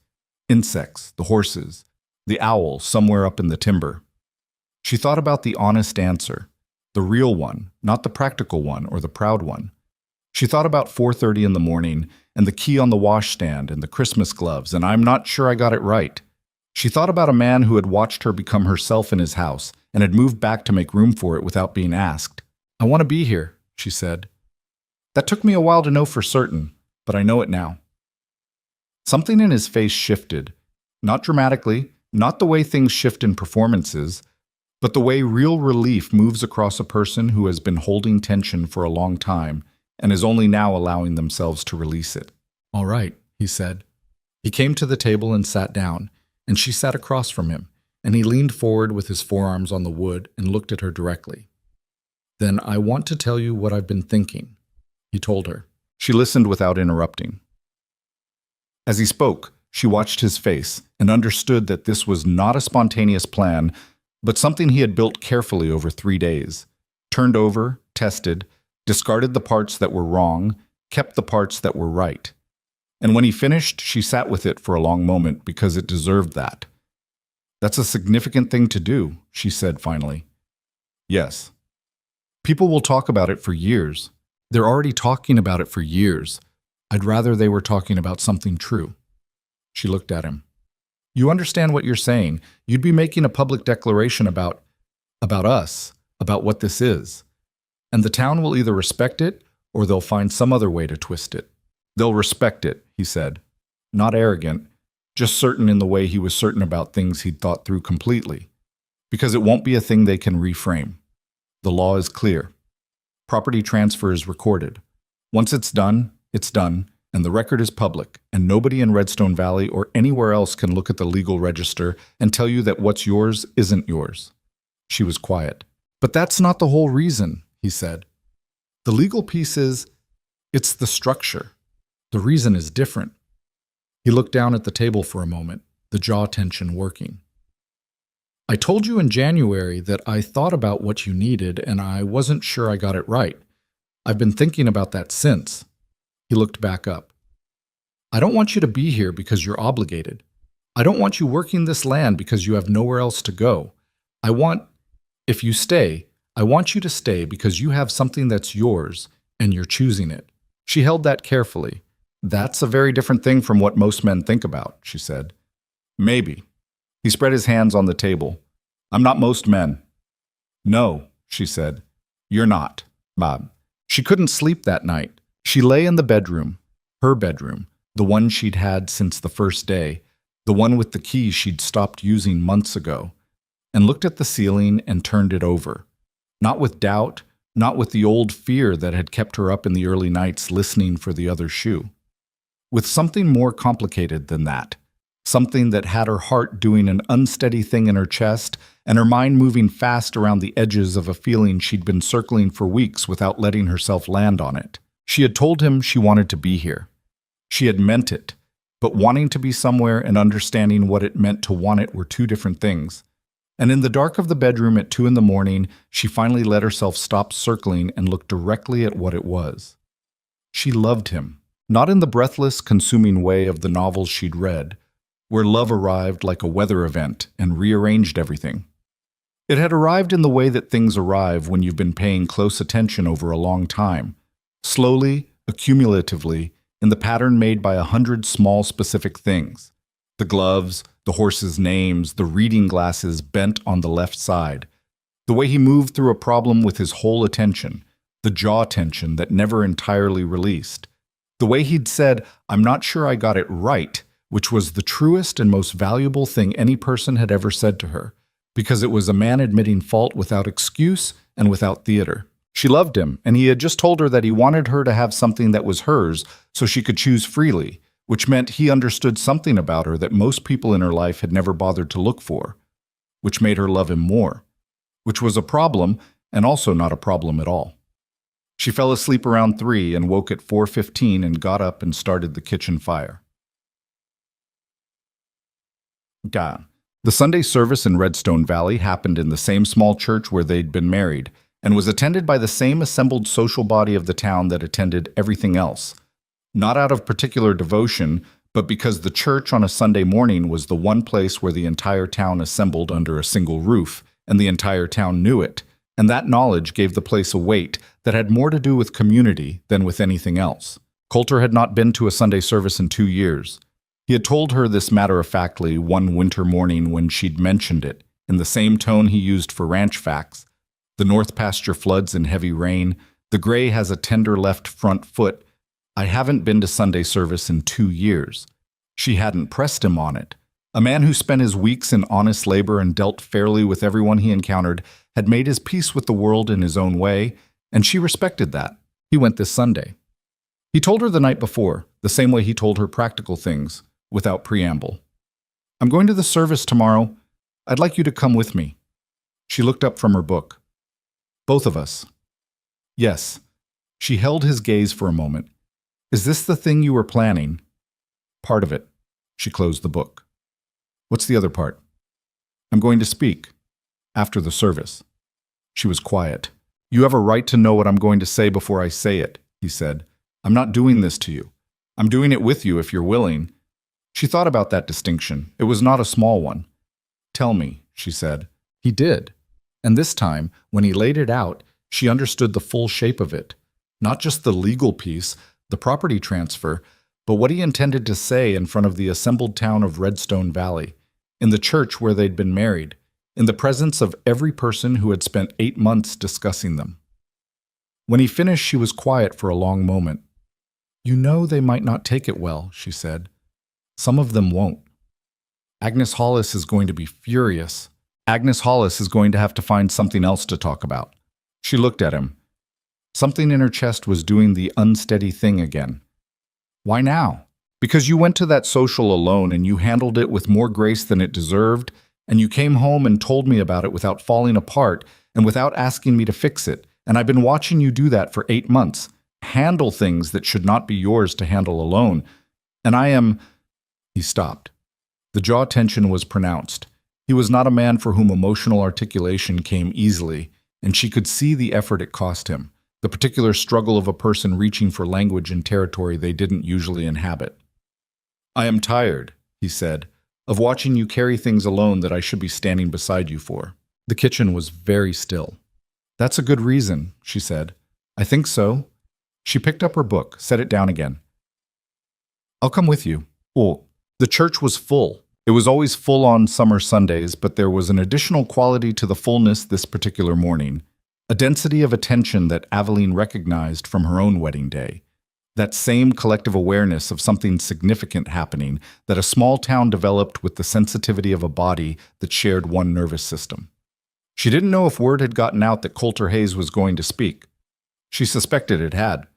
Insects, the horses, the owl somewhere up in the timber. She thought about the honest answer, the real one, not the practical one or the proud one. She thought about 4:30 in the morning and the key on the washstand and the Christmas gloves, and I'm not sure I got it right. She thought about a man who had watched her become herself in his house and had moved back to make room for it without being asked. "I want to be here," she said. "That took me a while to know for certain, but I know it now." Something in his face shifted, not dramatically, not the way things shift in performances, but the way real relief moves across a person who has been holding tension for a long time and is only now allowing themselves to release it. "All right," he said. He came to the table and sat down, and she sat across from him, and he leaned forward with his forearms on the wood and looked at her directly. "Then I want to tell you what I've been thinking," he told her. She listened without interrupting. As he spoke, she watched his face and understood that this was not a spontaneous plan, but something he had built carefully over 3 days. Turned over, tested, discarded the parts that were wrong, kept the parts that were right. And when he finished, she sat with it for a long moment because it deserved that. "That's a significant thing to do," she said finally. "Yes. People will talk about it for years. They're already talking about it for years. I'd rather they were talking about something true." She looked at him. "You understand what you're saying. You'd be making a public declaration about us, about what this is. And the town will either respect it or they'll find some other way to twist it." "They'll respect it," he said. Not arrogant, just certain in the way he was certain about things he'd thought through completely. Because it won't be a thing they can reframe. The law is clear. Property transfer is recorded. Once it's done, and the record is public, and nobody in Redstone Valley or anywhere else can look at the legal register and tell you that what's yours isn't yours. She was quiet. "But that's not the whole reason," he said. "The legal piece it's the structure. The reason is different." He looked down at the table for a moment, the jaw tension working. "I told you in January that I thought about what you needed and I wasn't sure I got it right. I've been thinking about that since. He looked back up. I don't want you to be here because you're obligated. I don't want you working this land because you have nowhere else to go. If you stay, I want you to stay because you have something that's yours and you're choosing it. She held that carefully. That's a very different thing from what most men think about, she said. Maybe. He spread his hands on the table. I'm not most men. No, she said. You're not, Bob. She couldn't sleep that night. She lay in the bedroom, her bedroom, the one she'd had since the first day, the one with the key she'd stopped using months ago, and looked at the ceiling and turned it over. Not with doubt, not with the old fear that had kept her up in the early nights listening for the other shoe. With something more complicated than that. Something that had her heart doing an unsteady thing in her chest and her mind moving fast around the edges of a feeling she'd been circling for weeks without letting herself land on it. She had told him she wanted to be here. She had meant it, but wanting to be somewhere and understanding what it meant to want it were two different things. And in the dark of the bedroom at 2 a.m, she finally let herself stop circling and look directly at what it was. She loved him, not in the breathless, consuming way of the novels she'd read, where love arrived like a weather event and rearranged everything. It had arrived in the way that things arrive when you've been paying close attention over a long time, slowly, accumulatively, in the pattern made by 100 small specific things. The gloves, the horses' names, the reading glasses bent on the left side, the way he moved through a problem with his whole attention, the jaw tension that never entirely released, the way he'd said, "I'm not sure I got it right," which was the truest and most valuable thing any person had ever said to her, because it was a man admitting fault without excuse and without theater. She loved him, and he had just told her that he wanted her to have something that was hers so she could choose freely, which meant he understood something about her that most people in her life had never bothered to look for, which made her love him more, which was a problem and also not a problem at all. She fell asleep around 3 and woke at 4:15 and got up and started the kitchen fire. The Sunday service in Redstone Valley happened in the same small church where they'd been married, and was attended by the same assembled social body of the town that attended everything else. Not out of particular devotion, but because the church on a Sunday morning was the one place where the entire town assembled under a single roof, and the entire town knew it, and that knowledge gave the place a weight that had more to do with community than with anything else. Coulter had not been to a Sunday service in 2 years. He had told her this matter-of-factly one winter morning when she'd mentioned it, in the same tone he used for ranch facts. The north pasture floods in heavy rain. The gray has a tender left front foot. I haven't been to Sunday service in 2 years. She hadn't pressed him on it. A man who spent his weeks in honest labor and dealt fairly with everyone he encountered had made his peace with the world in his own way, and she respected that. He went this Sunday. He told her the night before, the same way he told her practical things, without preamble. I'm going to the service tomorrow. I'd like you to come with me. She looked up from her book. Both of us. Yes. She held his gaze for a moment. Is this the thing you were planning? Part of it. She closed the book. What's the other part? I'm going to speak. After the service. She was quiet. You have a right to know what I'm going to say before I say it, he said. I'm not doing this to you. I'm doing it with you if you're willing. She thought about that distinction. It was not a small one. Tell me, she said. He did. And this time, when he laid it out, she understood the full shape of it. Not just the legal piece, the property transfer, but what he intended to say in front of the assembled town of Redstone Valley, in the church where they'd been married, in the presence of every person who had spent 8 months discussing them. When he finished, she was quiet for a long moment. You know they might not take it well, she said. Some of them won't. Agnes Hollis is going to be furious. Agnes Hollis is going to have to find something else to talk about. She looked at him. Something in her chest was doing the unsteady thing again. Why now? Because you went to that social alone and you handled it with more grace than it deserved, and you came home and told me about it without falling apart and without asking me to fix it, and I've been watching you do that for 8 months. Handle things that should not be yours to handle alone. And I am... He stopped. The jaw tension was pronounced. He was not a man for whom emotional articulation came easily, and she could see the effort it cost him. the particular struggle of a person reaching for language in territory they didn't usually inhabit. "I am tired," he said, "of watching you carry things alone that I should be standing beside you for." The kitchen was very still. "That's a good reason," she said. "I think so." She picked up her book, set it down again. "I'll come with you." Oh, the church was full. It was always full on summer Sundays, but there was an additional quality to the fullness this particular morning, a density of attention that Aveline recognized from her own wedding day. That same collective awareness of something significant happening that a small town developed with the sensitivity of a body that shared one nervous system. She didn't know if word had gotten out that Coulter Hayes was going to speak. She suspected it had.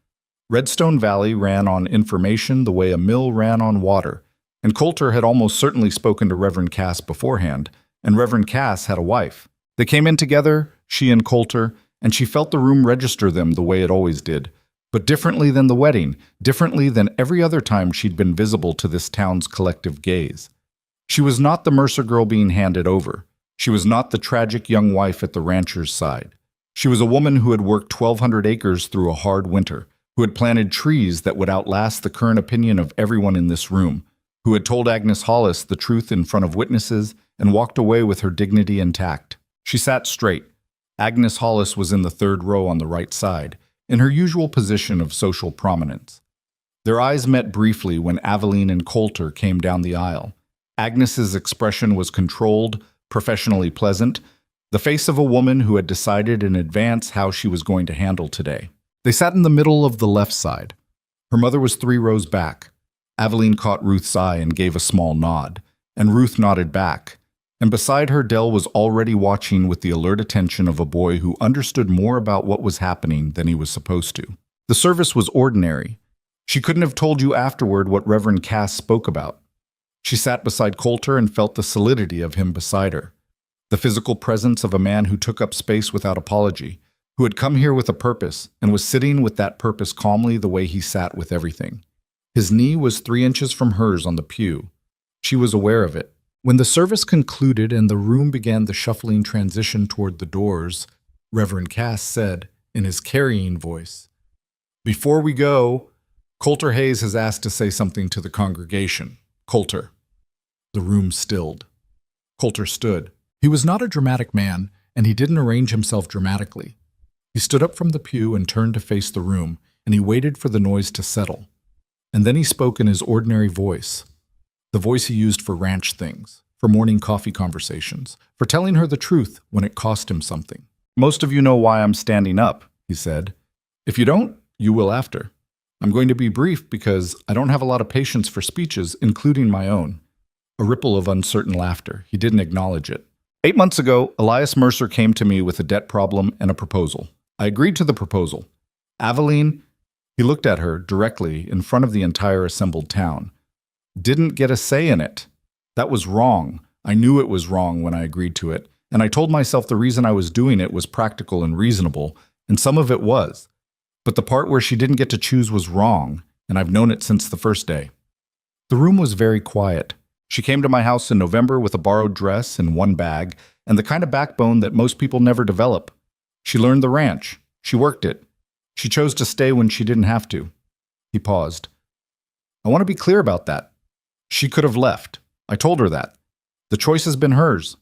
Redstone Valley ran on information the way a mill ran on water, and Coulter had almost certainly spoken to Reverend Cass beforehand, and Reverend Cass had a wife. They came in together, she and Coulter, and she felt the room register them the way it always did, but differently than the wedding, differently than every other time she'd been visible to this town's collective gaze. She was not the Mercer girl being handed over. She was not the tragic young wife at the rancher's side. She was a woman who had worked 1,200 acres through a hard winter, who had planted trees that would outlast the current opinion of everyone in this room, who had told Agnes Hollis the truth in front of witnesses and walked away with her dignity intact. She sat straight. Agnes Hollis was in the third row on the right side, in her usual position of social prominence. Their eyes met briefly when Aveline and Coulter came down the aisle. Agnes's expression was controlled, professionally pleasant, the face of a woman who had decided in advance how she was going to handle today. They sat in the middle of the left side. Her mother was 3 rows back. Aveline caught Ruth's eye and gave a small nod, and Ruth nodded back. And beside her, Dell was already watching with the alert attention of a boy who understood more about what was happening than he was supposed to. The service was ordinary. She couldn't have told you afterward what Reverend Cass spoke about. She sat beside Coulter and felt the solidity of him beside her, the physical presence of a man who took up space without apology, who had come here with a purpose and was sitting with that purpose calmly the way he sat with everything. His knee was 3 inches from hers on the pew. She was aware of it. When the service concluded and the room began the shuffling transition toward the doors, Reverend Cass said, in his carrying voice, "Before we go, Coulter Hayes has asked to say something to the congregation. Coulter." The room stilled. Coulter stood. He was not a dramatic man, and he didn't arrange himself dramatically. He stood up from the pew and turned to face the room, and he waited for the noise to settle. And then he spoke in his ordinary voice, the voice he used for ranch things, for morning coffee conversations, for telling her the truth when it cost him something. "Most of you know why I'm standing up," he said. "If you don't, you will after. I'm going to be brief because I don't have a lot of patience for speeches, including my own." A ripple of uncertain laughter. He didn't acknowledge it. 8 months ago, Elias Mercer came to me with a debt problem and a proposal. I agreed to the proposal. Aveline, he looked at her directly in front of the entire assembled town, didn't get a say in it. That was wrong. I knew it was wrong when I agreed to it, and I told myself the reason I was doing it was practical and reasonable, and some of it was. But the part where she didn't get to choose was wrong, and I've known it since the first day. The room was very quiet. She came to my house in November with a borrowed dress and 1 bag, and the kind of backbone that most people never develop. She learned the ranch. She worked it. She chose to stay when she didn't have to. He paused. I want to be clear about that. She could have left. I told her that. The choice has been hers.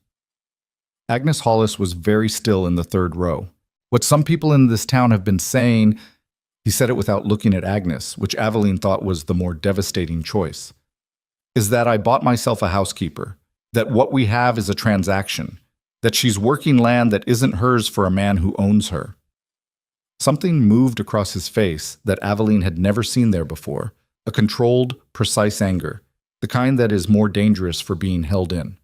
Agnes Hollis was very still in the third row. What some people in this town have been saying, he said it without looking at Agnes, which Aveline thought was the more devastating choice, is that I bought myself a housekeeper, that what we have is a transaction, that she's working land that isn't hers for a man who owns her. Something moved across his face that Aveline had never seen there before, a controlled, precise anger, the kind that is more dangerous for being held in.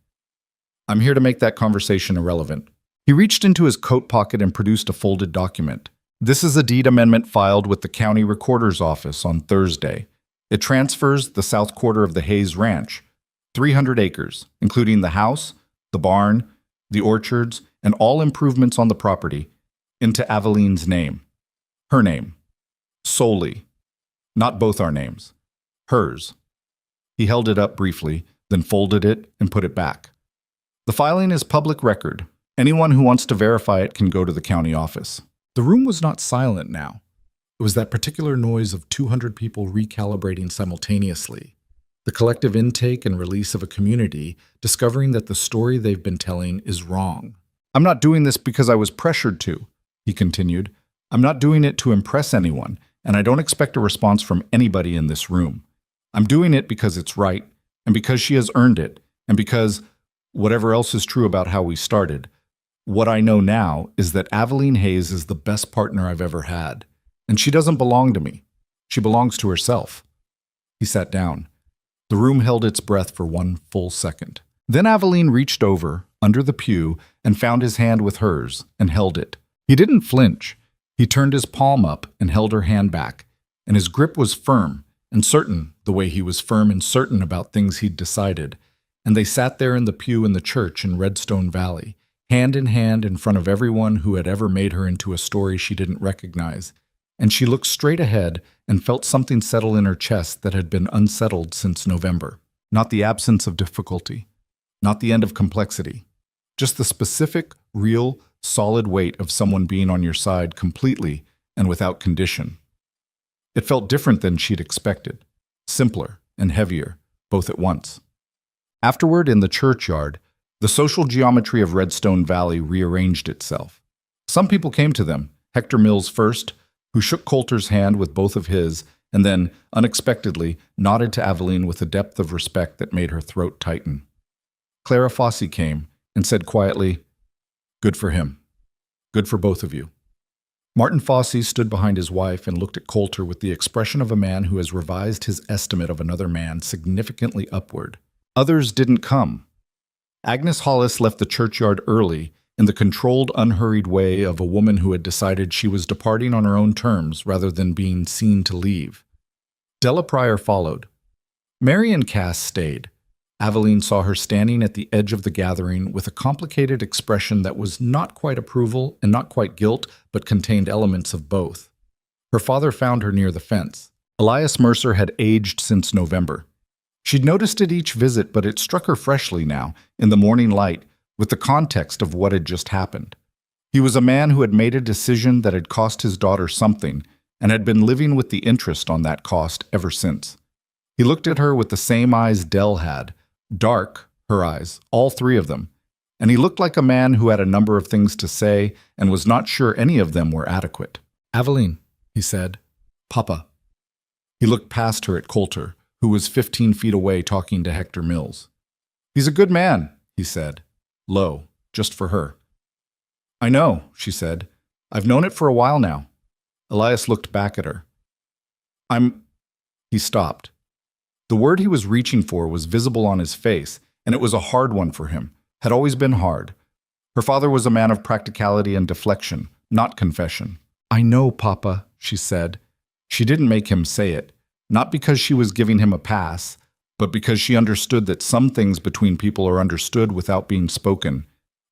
I'm here to make that conversation irrelevant. He reached into his coat pocket and produced a folded document. This is a deed amendment filed with the county recorder's office on Thursday. It transfers the south quarter of the Hayes Ranch, 300 acres, including the house, the barn, the orchards, and all improvements on the property, into Aveline's name. Her name. Solely. Not both our names. Hers. He held it up briefly, then folded it and put it back. The filing is public record. Anyone who wants to verify it can go to the county office. The room was not silent now. It was that particular noise of 200 people recalibrating simultaneously, the collective intake and release of a community discovering that the story they've been telling is wrong. "I'm not doing this because I was pressured to," he continued. "I'm not doing it to impress anyone, and I don't expect a response from anybody in this room. I'm doing it because it's right, and because she has earned it, and because, whatever else is true about how we started, what I know now is that Aveline Hayes is the best partner I've ever had. And she doesn't belong to me. She belongs to herself." He sat down. The room held its breath for one full second. Then Aveline reached over, under the pew, and found his hand with hers, and held it. He didn't flinch. He turned his palm up and held her hand back, and his grip was firm and certain, the way he was firm and certain about things he'd decided. And they sat there in the pew in the church in Redstone Valley, hand in hand in front of everyone who had ever made her into a story she didn't recognize. And she looked straight ahead and felt something settle in her chest that had been unsettled since November. Not the absence of difficulty, not the end of complexity, just the specific, real, solid weight of someone being on your side completely and without condition. It felt different than she'd expected, simpler and heavier, both at once. Afterward, in the churchyard, the social geometry of Redstone Valley rearranged itself. Some people came to them, Hector Mills first, who shook Coulter's hand with both of his, and then, unexpectedly, nodded to Aveline with a depth of respect that made her throat tighten. Clara Fossey came and said quietly, "Good for him. Good for both of you." Martin Fossey stood behind his wife and looked at Coulter with the expression of a man who has revised his estimate of another man significantly upward. Others didn't come. Agnes Hollis left the churchyard early, in the controlled, unhurried way of a woman who had decided she was departing on her own terms rather than being seen to leave. Della Pryor followed. Mary and Cass stayed. Aveline saw her standing at the edge of the gathering with a complicated expression that was not quite approval and not quite guilt, but contained elements of both. Her father found her near the fence. Elias Mercer had aged since November. She'd noticed it each visit, but it struck her freshly now, in the morning light, with the context of what had just happened. He was a man who had made a decision that had cost his daughter something, and had been living with the interest on that cost ever since. He looked at her with the same eyes Dell had, dark, her eyes, all three of them, and he looked like a man who had a number of things to say and was not sure any of them were adequate. "Aveline," he said. "Papa." He looked past her at Coulter, who was 15 feet away talking to Hector Mills. "He's a good man," he said, low, just for her. "I know," she said. "I've known it for a while now." Elias looked back at her. He stopped. The word he was reaching for was visible on his face, and it was a hard one for him, had always been hard. Her father was a man of practicality and deflection, not confession. "I know, Papa," she said. She didn't make him say it, not because she was giving him a pass, but because she understood that some things between people are understood without being spoken,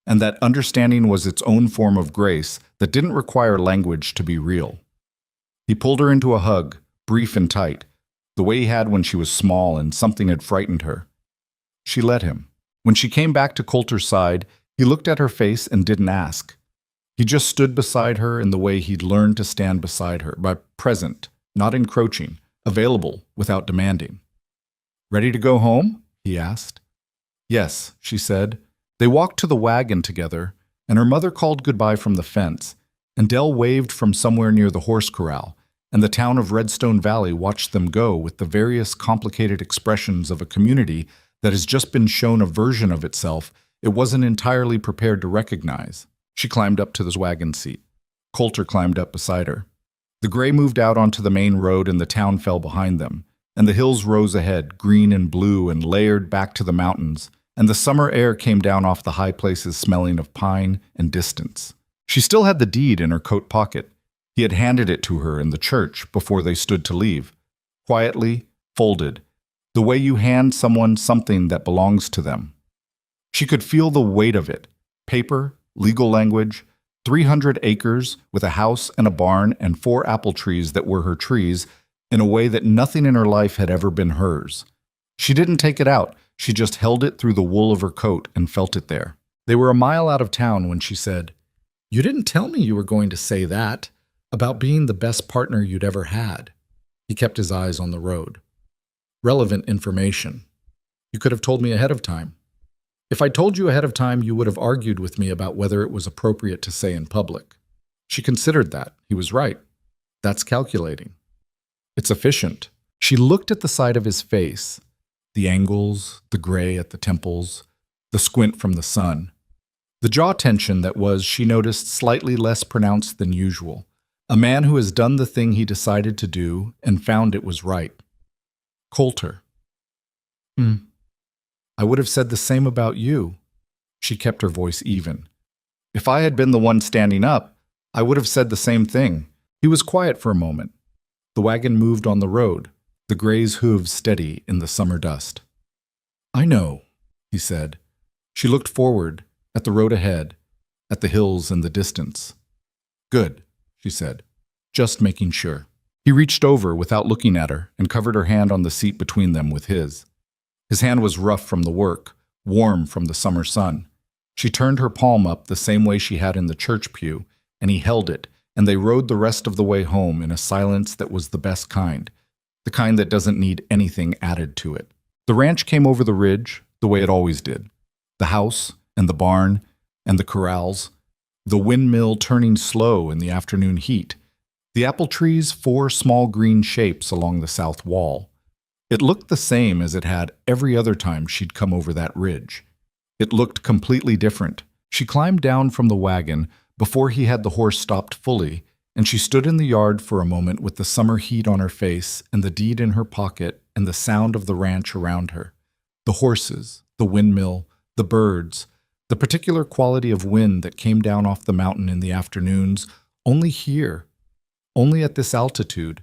and that understanding was its own form of grace that didn't require language to be real. He pulled her into a hug, brief and tight, the way he had when she was small and something had frightened her. She let him. When she came back to Coulter's side, he looked at her face and didn't ask. He just stood beside her in the way he'd learned to stand beside her, by present, not encroaching, available without demanding. "Ready to go home?" he asked. "Yes," she said. They walked to the wagon together, and her mother called goodbye from the fence, and Dell waved from somewhere near the horse corral, and the town of Redstone Valley watched them go with the various complicated expressions of a community that has just been shown a version of itself it wasn't entirely prepared to recognize. She climbed up to the wagon seat. Coulter climbed up beside her. The gray moved out onto the main road and the town fell behind them, and the hills rose ahead, green and blue and layered back to the mountains, and the summer air came down off the high places smelling of pine and distance. She still had the deed in her coat pocket. He had handed it to her in the church before they stood to leave, quietly, folded, the way you hand someone something that belongs to them. She could feel the weight of it, paper, legal language, 300 acres with a house and a barn and 4 apple trees that were her trees, in a way that nothing in her life had ever been hers. She didn't take it out, she just held it through the wool of her coat and felt it there. They were a mile out of town when she said, You didn't tell me you were going to say that, about being the best partner you'd ever had. He kept his eyes on the road. Relevant information. You could have told me ahead of time. If I told you ahead of time, you would have argued with me about whether it was appropriate to say in public. She considered that. He was right. That's calculating. It's efficient. She looked at the side of his face, the angles, the gray at the temples, the squint from the sun. The jaw tension that was, she noticed, slightly less pronounced than usual. A man who has done the thing he decided to do and found it was right. Coulter. I would have said the same about you. She kept her voice even. If I had been the one standing up, I would have said the same thing. He was quiet for a moment. The wagon moved on the road, the gray's hooves steady in the summer dust. I know, he said. She looked forward, at the road ahead, at the hills in the distance. Good, she said, just making sure. He reached over without looking at her and covered her hand on the seat between them with his. His hand was rough from the work, warm from the summer sun. She turned her palm up the same way she had in the church pew, and he held it, and they rode the rest of the way home in a silence that was the best kind, the kind that doesn't need anything added to it. The ranch came over the ridge the way it always did. The house and the barn and the corrals, the windmill turning slow in the afternoon heat, the apple trees, 4 small green shapes along the south wall. It looked the same as it had every other time she'd come over that ridge. It looked completely different. She climbed down from the wagon before he had the horse stopped fully, and she stood in the yard for a moment with the summer heat on her face and the deed in her pocket and the sound of the ranch around her. The horses, the windmill, the birds, the particular quality of wind that came down off the mountain in the afternoons, only here, only at this altitude,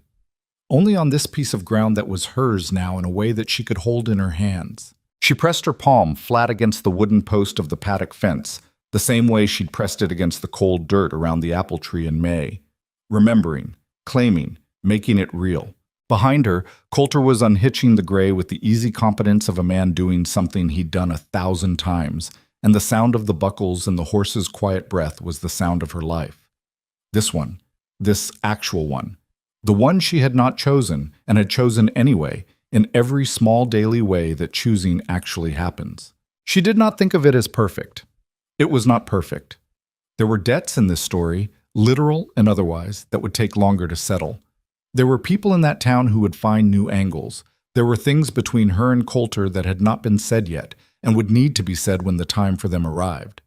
only on this piece of ground that was hers now in a way that she could hold in her hands. She pressed her palm flat against the wooden post of the paddock fence, the same way she'd pressed it against the cold dirt around the apple tree in May, remembering, claiming, making it real. Behind her, Coulter was unhitching the gray with the easy competence of a man doing something he'd done 1,000 times, and the sound of the buckles and the horse's quiet breath was the sound of her life. This one, this actual one, the one she had not chosen and had chosen anyway, in every small daily way that choosing actually happens. She did not think of it as perfect. It was not perfect. There were debts in this story, literal and otherwise, that would take longer to settle. There were people in that town who would find new angles. There were things between her and Coulter that had not been said yet, and would need to be said when the time for them arrived.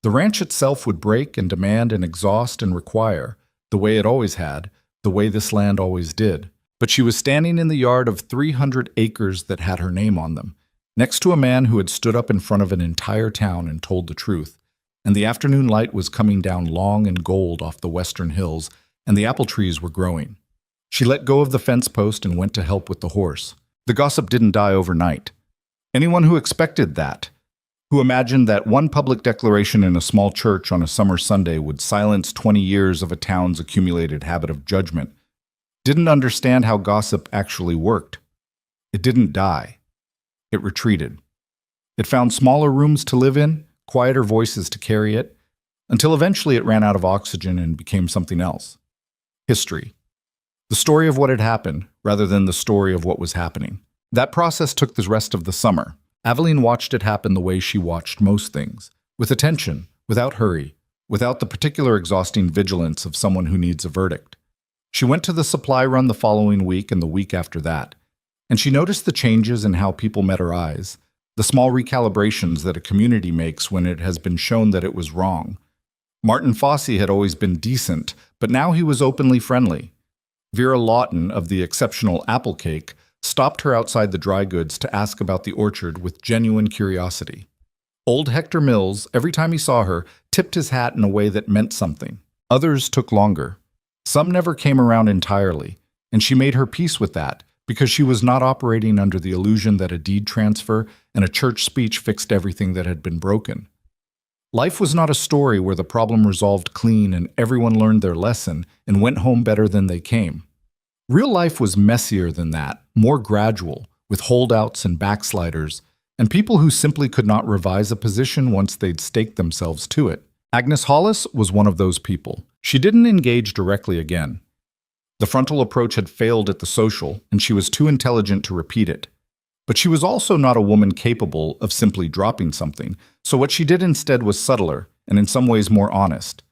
The ranch itself would break and demand and exhaust and require, the way it always had, the way this land always did. But she was standing in the yard of 300 acres that had her name on them, next to a man who had stood up in front of an entire town and told the truth, and the afternoon light was coming down long and gold off the western hills, and the apple trees were growing. She let go of the fence post and went to help with the horse. The gossip didn't die overnight. Anyone who expected that, who imagined that one public declaration in a small church on a summer Sunday would silence 20 years of a town's accumulated habit of judgment, didn't understand how gossip actually worked. It didn't die. It retreated. It found smaller rooms to live in, quieter voices to carry it, until eventually it ran out of oxygen and became something else. History. The story of what had happened, rather than the story of what was happening. That process took the rest of the summer. Aveline watched it happen the way she watched most things, with attention, without hurry, without the particular exhausting vigilance of someone who needs a verdict. She went to the supply run the following week and the week after that, and she noticed the changes in how people met her eyes, the small recalibrations that a community makes when it has been shown that it was wrong. Martin Fossey had always been decent, but now he was openly friendly. Vera Lawton of the exceptional apple cake stopped her outside the dry goods to ask about the orchard with genuine curiosity. Old Hector Mills, every time he saw her, tipped his hat in a way that meant something. Others took longer. Some never came around entirely, and she made her peace with that because she was not operating under the illusion that a deed transfer and a church speech fixed everything that had been broken. Life was not a story where the problem resolved clean and everyone learned their lesson and went home better than they came. Real life was messier than that, more gradual, with holdouts and backsliders, and people who simply could not revise a position once they'd staked themselves to it. Agnes Hollis was one of those people. She didn't engage directly again. The frontal approach had failed at the social, and she was too intelligent to repeat it. But she was also not a woman capable of simply dropping something, so what she did instead was subtler, and in some ways more honest.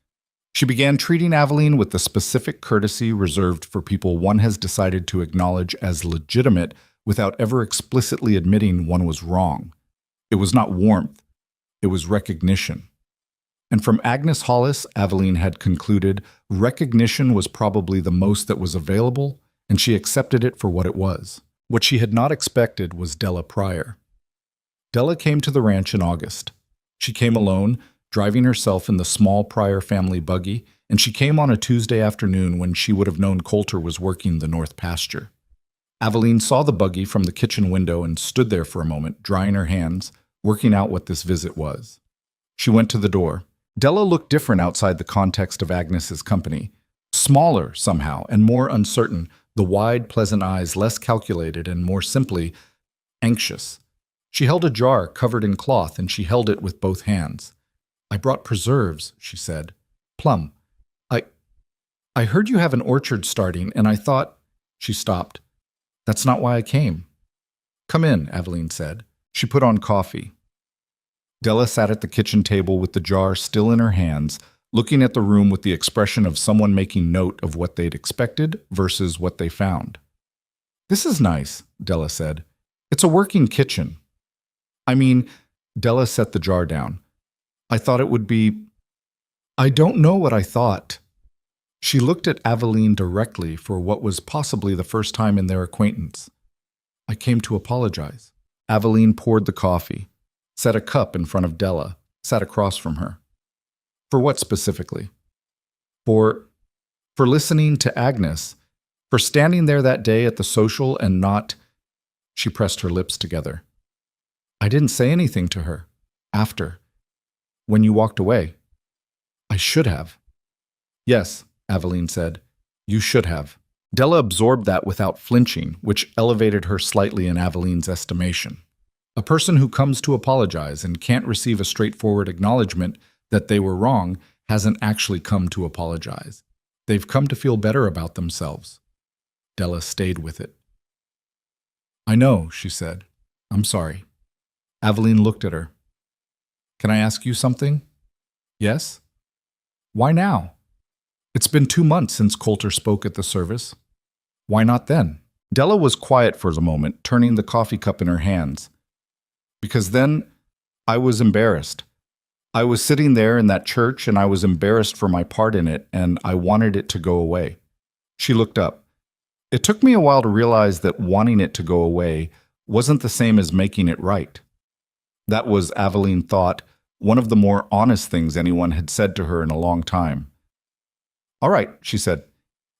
She began treating Aveline with the specific courtesy reserved for people one has decided to acknowledge as legitimate without ever explicitly admitting one was wrong. It was not warmth, it was recognition. And from Agnes Hollis, Aveline had concluded recognition was probably the most that was available, and she accepted it for what it was. What she had not expected was Della Pryor. Della came to the ranch in August. She came alone, driving herself in the small Pryor family buggy, and she came on a Tuesday afternoon when she would have known Coulter was working the north pasture. Aveline saw the buggy from the kitchen window and stood there for a moment, drying her hands, working out what this visit was. She went to the door. Della looked different outside the context of Agnes's company. Smaller, somehow, and more uncertain, the wide, pleasant eyes less calculated and, more simply, anxious. She held a jar covered in cloth, and she held it with both hands. "I brought preserves," she said. "Plum. I heard you have an orchard starting, and I thought—" She stopped. "That's not why I came." "Come in," Aveline said. She put on coffee. Della sat at the kitchen table with the jar still in her hands, looking at the room with the expression of someone making note of what they'd expected versus what they found. "This is nice," Della said. "It's a working kitchen." Della set the jar down. "I thought it would be—" "I don't know what I thought." She looked at Aveline directly for what was possibly the first time in their acquaintance. "I came to apologize." Aveline poured the coffee, set a cup in front of Della, sat across from her. "For what specifically?" For listening to Agnes, for standing there that day at the social and not—" She pressed her lips together. "I didn't say anything to her. After. When you walked away. I should have." "Yes," Aveline said. "You should have." Della absorbed that without flinching, which elevated her slightly in Aveline's estimation. A person who comes to apologize and can't receive a straightforward acknowledgement that they were wrong hasn't actually come to apologize. They've come to feel better about themselves. Della stayed with it. "I know," she said. "I'm sorry." Aveline looked at her. "Can I ask you something?" "Yes." "Why now?" "It's been 2 months since Coulter spoke at the service." "Why not then?" Della was quiet for a moment, turning the coffee cup in her hands. "Because then I was embarrassed. I was sitting there in that church and I was embarrassed for my part in it and I wanted it to go away." She looked up. "It took me a while to realize that wanting it to go away wasn't the same as making it right." That was, Aveline thought, one of the more honest things anyone had said to her in a long time. "All right," she said.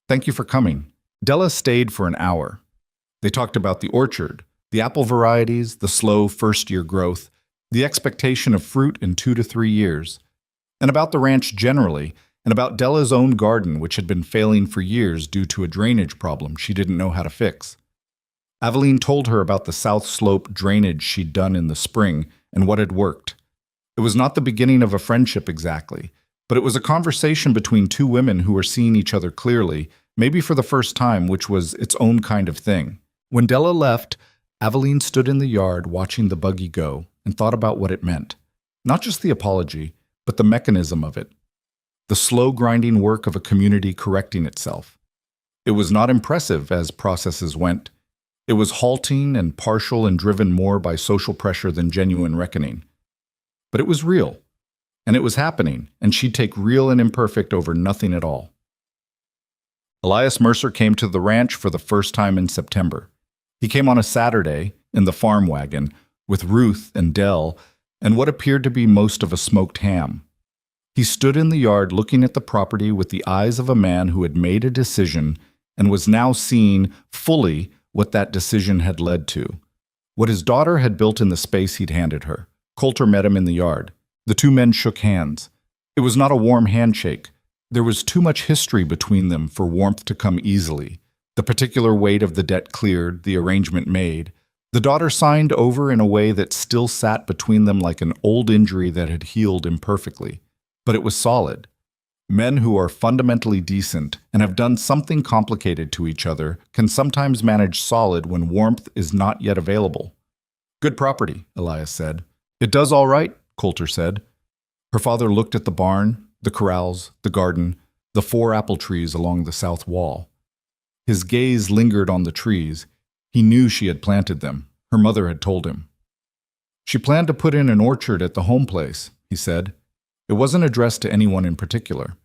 "Thank you for coming." Della stayed for an hour. They talked about the orchard, the apple varieties, the slow first-year growth, the expectation of fruit in 2 to 3 years, and about the ranch generally, and about Della's own garden, which had been failing for years due to a drainage problem she didn't know how to fix. Aveline told her about the south slope drainage she'd done in the spring and what had worked. It was not the beginning of a friendship exactly, but it was a conversation between two women who were seeing each other clearly, maybe for the first time, which was its own kind of thing. When Della left, Aveline stood in the yard watching the buggy go and thought about what it meant. Not just the apology, but the mechanism of it. The slow grinding work of a community correcting itself. It was not impressive as processes went. It was halting and partial and driven more by social pressure than genuine reckoning. But it was real, and it was happening, and she'd take real and imperfect over nothing at all. Elias Mercer came to the ranch for the first time in September. He came on a Saturday in the farm wagon with Ruth and Dell and what appeared to be most of a smoked ham. He stood in the yard looking at the property with the eyes of a man who had made a decision and was now seeing fully what that decision had led to. What his daughter had built in the space he'd handed her. Coulter met him in the yard. The two men shook hands. It was not a warm handshake. There was too much history between them for warmth to come easily. The particular weight of the debt cleared, the arrangement made. The daughter signed over in a way that still sat between them like an old injury that had healed imperfectly. but it was solid. Men who are fundamentally decent and have done something complicated to each other can sometimes manage solid when warmth is not yet available. Good property, Elias said. It does all right, Coulter said. Her father looked at the barn, the corrals, the garden, the 4 apple trees along the south wall. His gaze lingered on the trees. He knew she had planted them. Her mother had told him. She planned to put in an orchard at the home place, he said. It wasn't addressed to anyone in particular.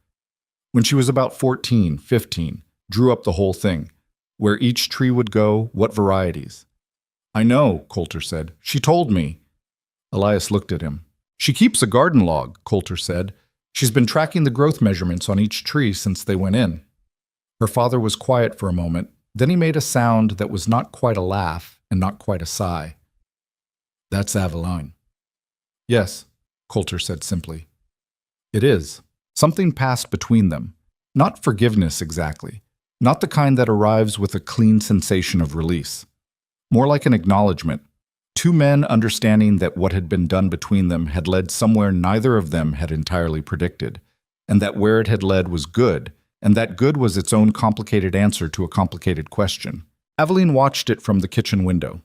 When she was about 14, 15, drew up the whole thing, where each tree would go, what varieties. I know, Coulter said. She told me. Elias looked at him. She keeps a garden log, Coulter said. She's been tracking the growth measurements on each tree since they went in. Her father was quiet for a moment. Then he made a sound that was not quite a laugh and not quite a sigh. That's Aveline. Yes, Coulter said simply. It is. Something passed between them. Not forgiveness exactly. Not the kind that arrives with a clean sensation of release. More like an acknowledgement. 2 men understanding that what had been done between them had led somewhere neither of them had entirely predicted, and that where it had led was good, and that good was its own complicated answer to a complicated question. Aveline watched it from the kitchen window.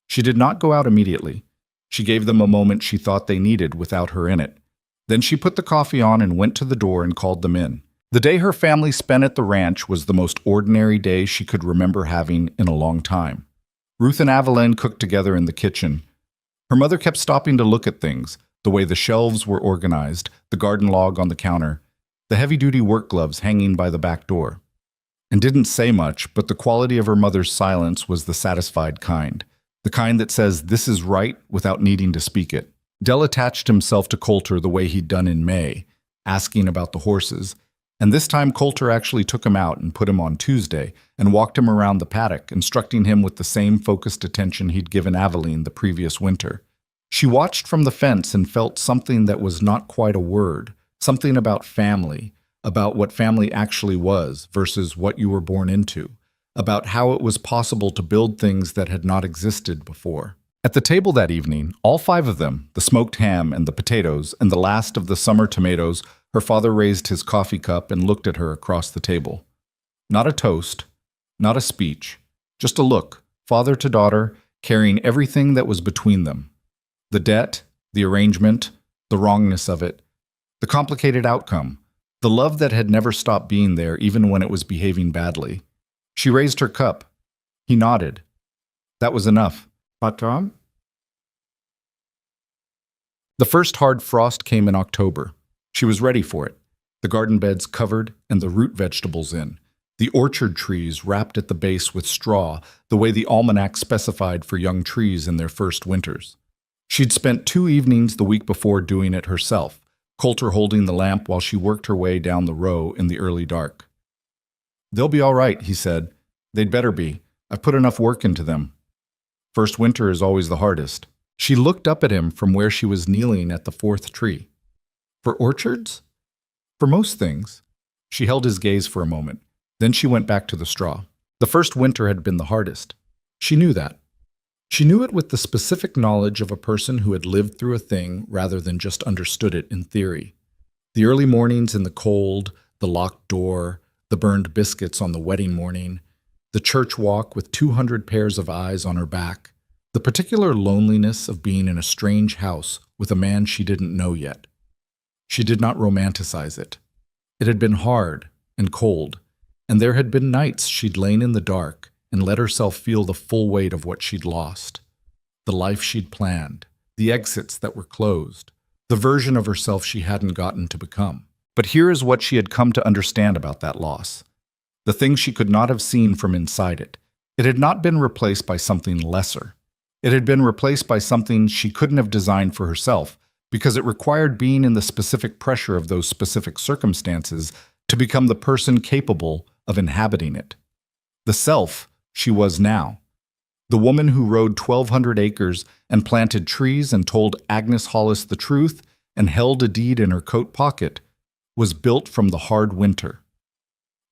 She did not go out immediately. She gave them a moment she thought they needed without her in it. Then she put the coffee on and went to the door and called them in. The day her family spent at the ranch was the most ordinary day she could remember having in a long time. Ruth and Aveline cooked together in the kitchen. Her mother kept stopping to look at things, the way the shelves were organized, the garden log on the counter, the heavy-duty work gloves hanging by the back door. And didn't say much, but the quality of her mother's silence was the satisfied kind, the kind that says this is right without needing to speak it. Dell attached himself to Coulter the way he'd done in May, asking about the horses, and this time Coulter actually took him out and put him on Tuesday and walked him around the paddock, instructing him with the same focused attention he'd given Aveline the previous winter. She watched from the fence and felt something that was not quite a word, something about family, about what family actually was versus what you were born into, about how it was possible to build things that had not existed before. At the table that evening, all 5 of them, the smoked ham and the potatoes and the last of the summer tomatoes, her father raised his coffee cup and looked at her across the table. Not a toast, not a speech, just a look, father to daughter, carrying everything that was between them. The debt, the arrangement, the wrongness of it, the complicated outcome, the love that had never stopped being there even when it was behaving badly. She raised her cup. He nodded. That was enough. Patron? The first hard frost came in October. She was ready for it. The garden beds covered and the root vegetables in. The orchard trees wrapped at the base with straw, the way the almanac specified for young trees in their first winters. She'd spent 2 evenings the week before doing it herself, Coulter holding the lamp while she worked her way down the row in the early dark. They'll be all right, he said. They'd better be. I've put enough work into them. First winter is always the hardest. She looked up at him from where she was kneeling at the 4th tree. For orchards? For most things. She held his gaze for a moment. Then she went back to the straw. The first winter had been the hardest. She knew that. She knew it with the specific knowledge of a person who had lived through a thing rather than just understood it in theory. The early mornings in the cold, the locked door, the burned biscuits on the wedding morning, the church walk with 200 pairs of eyes on her back, the particular loneliness of being in a strange house with a man she didn't know yet. She did not romanticize it. It had been hard and cold, and there had been nights she'd lain in the dark and let herself feel the full weight of what she'd lost, the life she'd planned, the exits that were closed, the version of herself she hadn't gotten to become. But here is what she had come to understand about that loss. The thing she could not have seen from inside it. It had not been replaced by something lesser. It had been replaced by something she couldn't have designed for herself because it required being in the specific pressure of those specific circumstances to become the person capable of inhabiting it. The self she was now. The woman who rode 1,200 acres and planted trees and told Agnes Hollis the truth and held a deed in her coat pocket was built from the hard winter.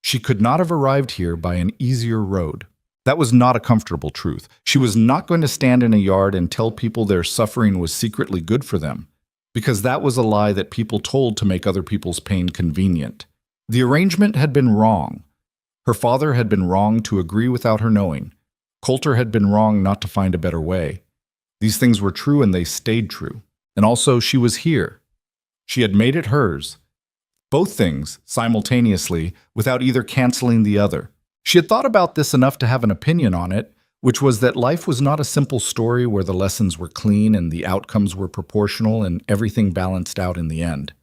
She could not have arrived here by an easier road. That was not a comfortable truth. She was not going to stand in a yard and tell people their suffering was secretly good for them. because that was a lie that people told to make other people's pain convenient. The arrangement had been wrong. Her father had been wrong to agree without her knowing. Coulter had been wrong not to find a better way. These things were true and they stayed true. And also, she was here. She had made it hers. Both things, simultaneously, without either canceling the other. She had thought about this enough to have an opinion on it, which was that life was not a simple story where the lessons were clean and the outcomes were proportional and everything balanced out in the end.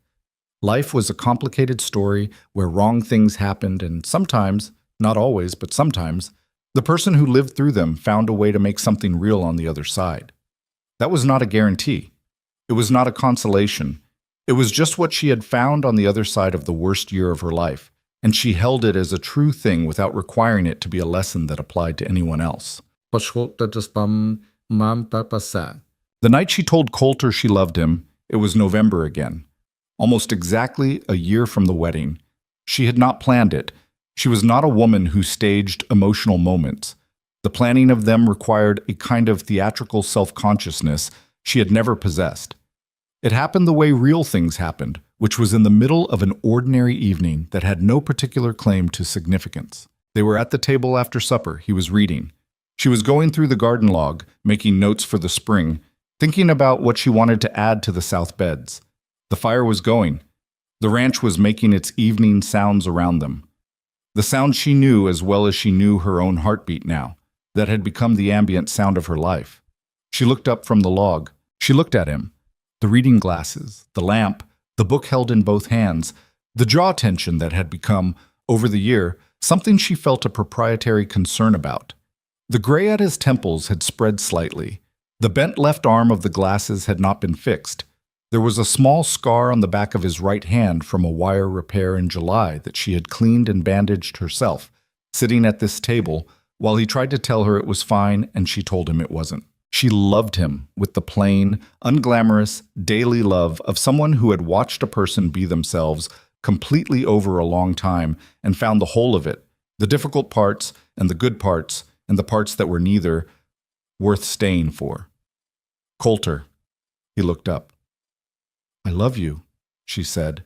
Life was a complicated story where wrong things happened and sometimes, not always, but sometimes, the person who lived through them found a way to make something real on the other side. That was not a guarantee. It was not a consolation. It was just what she had found on the other side of the worst year of her life, and she held it as a true thing without requiring it to be a lesson that applied to anyone else. The night she told Coulter she loved him, it was November again. Almost exactly a year from the wedding. She had not planned it. She was not a woman who staged emotional moments. The planning of them required a kind of theatrical self-consciousness she had never possessed. It happened the way real things happened, which was in the middle of an ordinary evening that had no particular claim to significance. They were at the table after supper. He was reading. She was going through the garden log, making notes for the spring, thinking about what she wanted to add to the south beds. The fire was going. The ranch was making its evening sounds around them. The sound she knew as well as she knew her own heartbeat now, that had become the ambient sound of her life. She looked up from the log. She looked at him. The reading glasses, the lamp, the book held in both hands, the jaw tension that had become, over the year, something she felt a proprietary concern about. The gray at his temples had spread slightly. The bent left arm of the glasses had not been fixed. There was a small scar on the back of his right hand from a wire repair in July that she had cleaned and bandaged herself, sitting at this table, while he tried to tell her it was fine and she told him it wasn't. She loved him with the plain, unglamorous, daily love of someone who had watched a person be themselves completely over a long time and found the whole of it, the difficult parts and the good parts and the parts that were neither, worth staying for. Coulter. He looked up. "I love you," she said.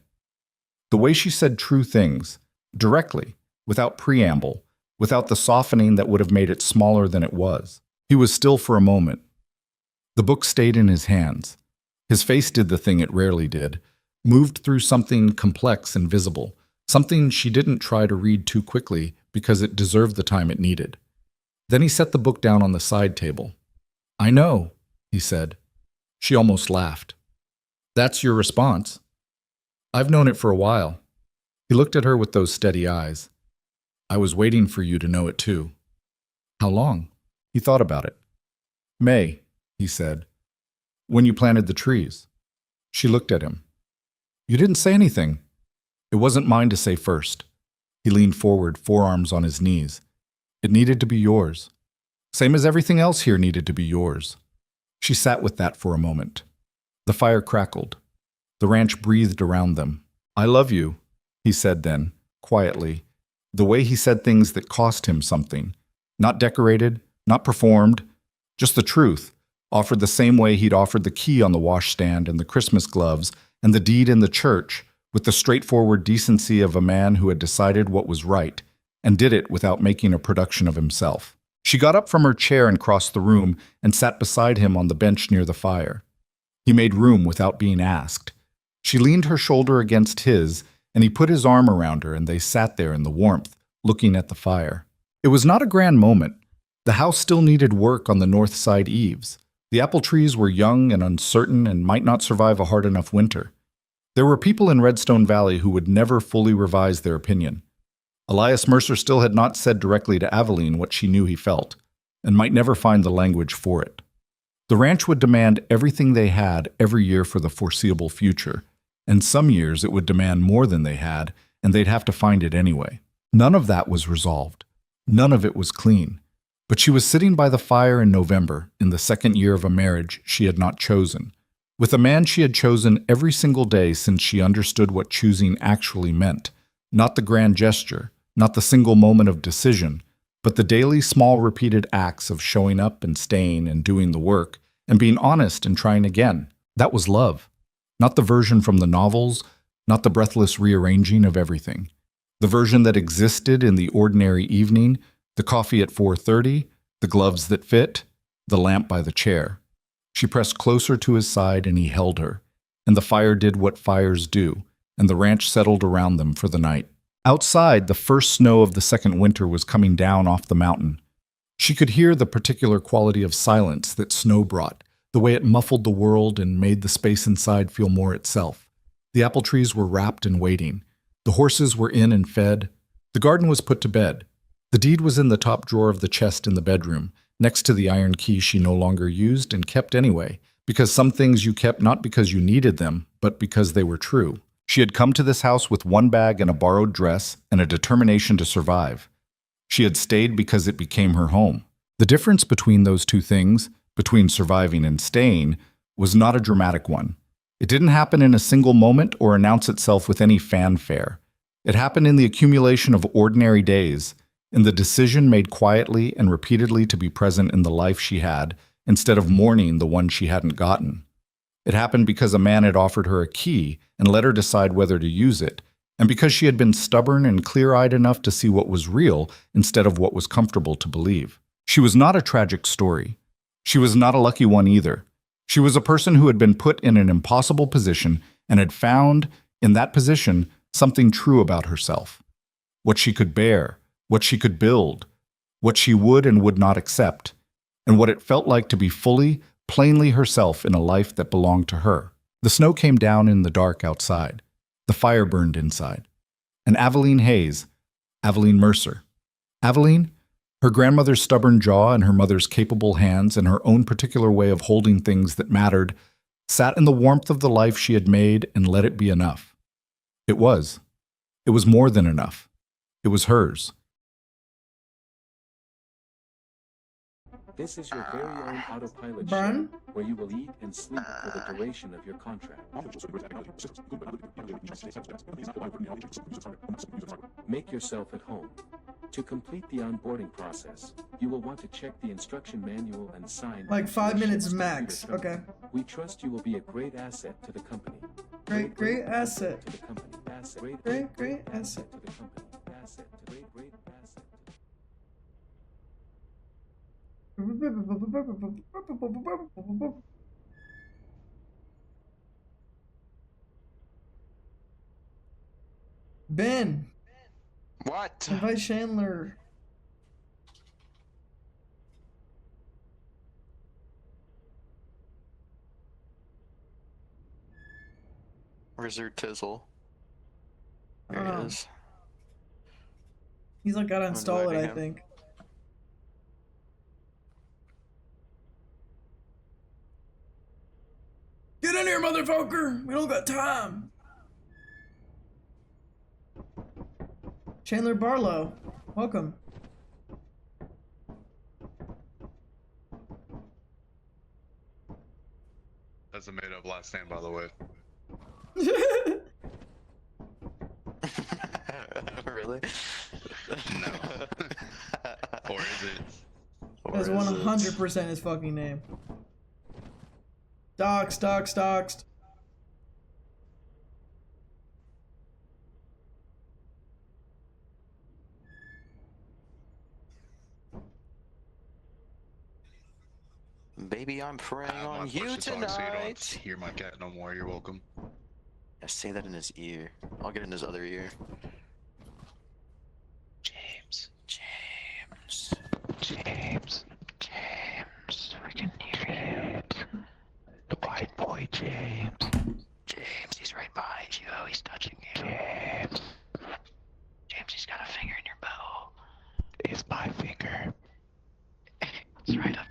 The way she said true things, directly, without preamble, without the softening that would have made it smaller than it was. He was still for a moment. The book stayed in his hands. His face did the thing it rarely did, moved through something complex and visible, something she didn't try to read too quickly because it deserved the time it needed. Then he set the book down on the side table. "I know," he said. She almost laughed. "That's your response." "I've known it for a while." He looked at her with those steady eyes. "I was waiting for you to know it too." "How long?" He thought about it. "May," he said. "When you planted the trees." She looked at him. "You didn't say anything." "It wasn't mine to say first." He leaned forward, forearms on his knees. "It needed to be yours. Same as everything else here needed to be yours." She sat with that for a moment. The fire crackled. The ranch breathed around them. "I love you," he said then, quietly, the way he said things that cost him something. Not decorated, not performed, just the truth, offered the same way he'd offered the key on the washstand and the Christmas gloves and the deed in the church, with the straightforward decency of a man who had decided what was right and did it without making a production of himself. She got up from her chair and crossed the room and sat beside him on the bench near the fire. He made room without being asked. She leaned her shoulder against his, and he put his arm around her, and they sat there in the warmth, looking at the fire. It was not a grand moment. The house still needed work on the north side eaves. The apple trees were young and uncertain and might not survive a hard enough winter. There were people in Redstone Valley who would never fully revise their opinion. Elias Mercer still had not said directly to Aveline what she knew he felt, and might never find the language for it. The ranch would demand everything they had every year for the foreseeable future, and some years it would demand more than they had, and they'd have to find it anyway. None of that was resolved. None of it was clean. But she was sitting by the fire in November, in the second year of a marriage she had not chosen, with a man she had chosen every single day since she understood what choosing actually meant, not the grand gesture, not the single moment of decision, but the daily small repeated acts of showing up and staying and doing the work, and being honest and trying again. That was love. Not the version from the novels, not the breathless rearranging of everything. The version that existed in the ordinary evening, the coffee at 4:30, the gloves that fit, the lamp by the chair. She pressed closer to his side and he held her, and the fire did what fires do, and the ranch settled around them for the night. Outside, the first snow of the second winter was coming down off the mountain. She could hear the particular quality of silence that snow brought, the way it muffled the world and made the space inside feel more itself. The apple trees were wrapped and waiting. The horses were in and fed. The garden was put to bed. The deed was in the top drawer of the chest in the bedroom, next to the iron key she no longer used and kept anyway, because some things you kept not because you needed them, but because they were true. She had come to this house with one bag and a borrowed dress and a determination to survive. She had stayed because it became her home. The difference between those two things, between surviving and staying, was not a dramatic one. It didn't happen in a single moment or announce itself with any fanfare. It happened in the accumulation of ordinary days, in the decision made quietly and repeatedly to be present in the life she had, instead of mourning the one she hadn't gotten. It happened because a man had offered her a key and let her decide whether to use it, and because she had been stubborn and clear-eyed enough to see what was real instead of what was comfortable to believe. She was not a tragic story. She was not a lucky one either. She was a person who had been put in an impossible position and had found, in that position, something true about herself. What she could bear, what she could build, what she would and would not accept, and what it felt like to be fully, plainly herself in a life that belonged to her. The snow came down in the dark outside. The fire burned inside. And Aveline Hayes, Aveline Mercer. Aveline, her grandmother's stubborn jaw and her mother's capable hands and her own particular way of holding things that mattered, sat in the warmth of the life she had made and let it be enough. It was. It was more than enough. It was hers. This is your very own autopilot Burn? show, where you will eat and sleep for the duration of your contract. Make yourself at home. To complete the onboarding process, you will want to check the instruction manual and sign. Like 5 minutes ship's max. computer terminal. Okay. We trust you will be a great asset to the company. Great asset. To the company. Asset. Great asset. To the company. Asset. Great asset. Ben, What? invite Chandler. Where's your Tizzle? I There don't he know. is. He's like gotta install it, inviting I him. think. Get in here, motherfucker! We don't got time. Chandler Barlow, welcome. That's a made-up last name, by the way. Really? No. Or is it? That's Or is it? 100% his fucking name. Doxed. Baby, I'm preying I have my on you push to talk so you don't tonight. hear my cat no more. You're welcome. Yeah, say that in his ear. I'll get in his other ear. James. James. We can hear it. The white boy, James. James, he's right behind you. He's touching you. James. James, he's got a finger in your bow. It's my finger. It's right up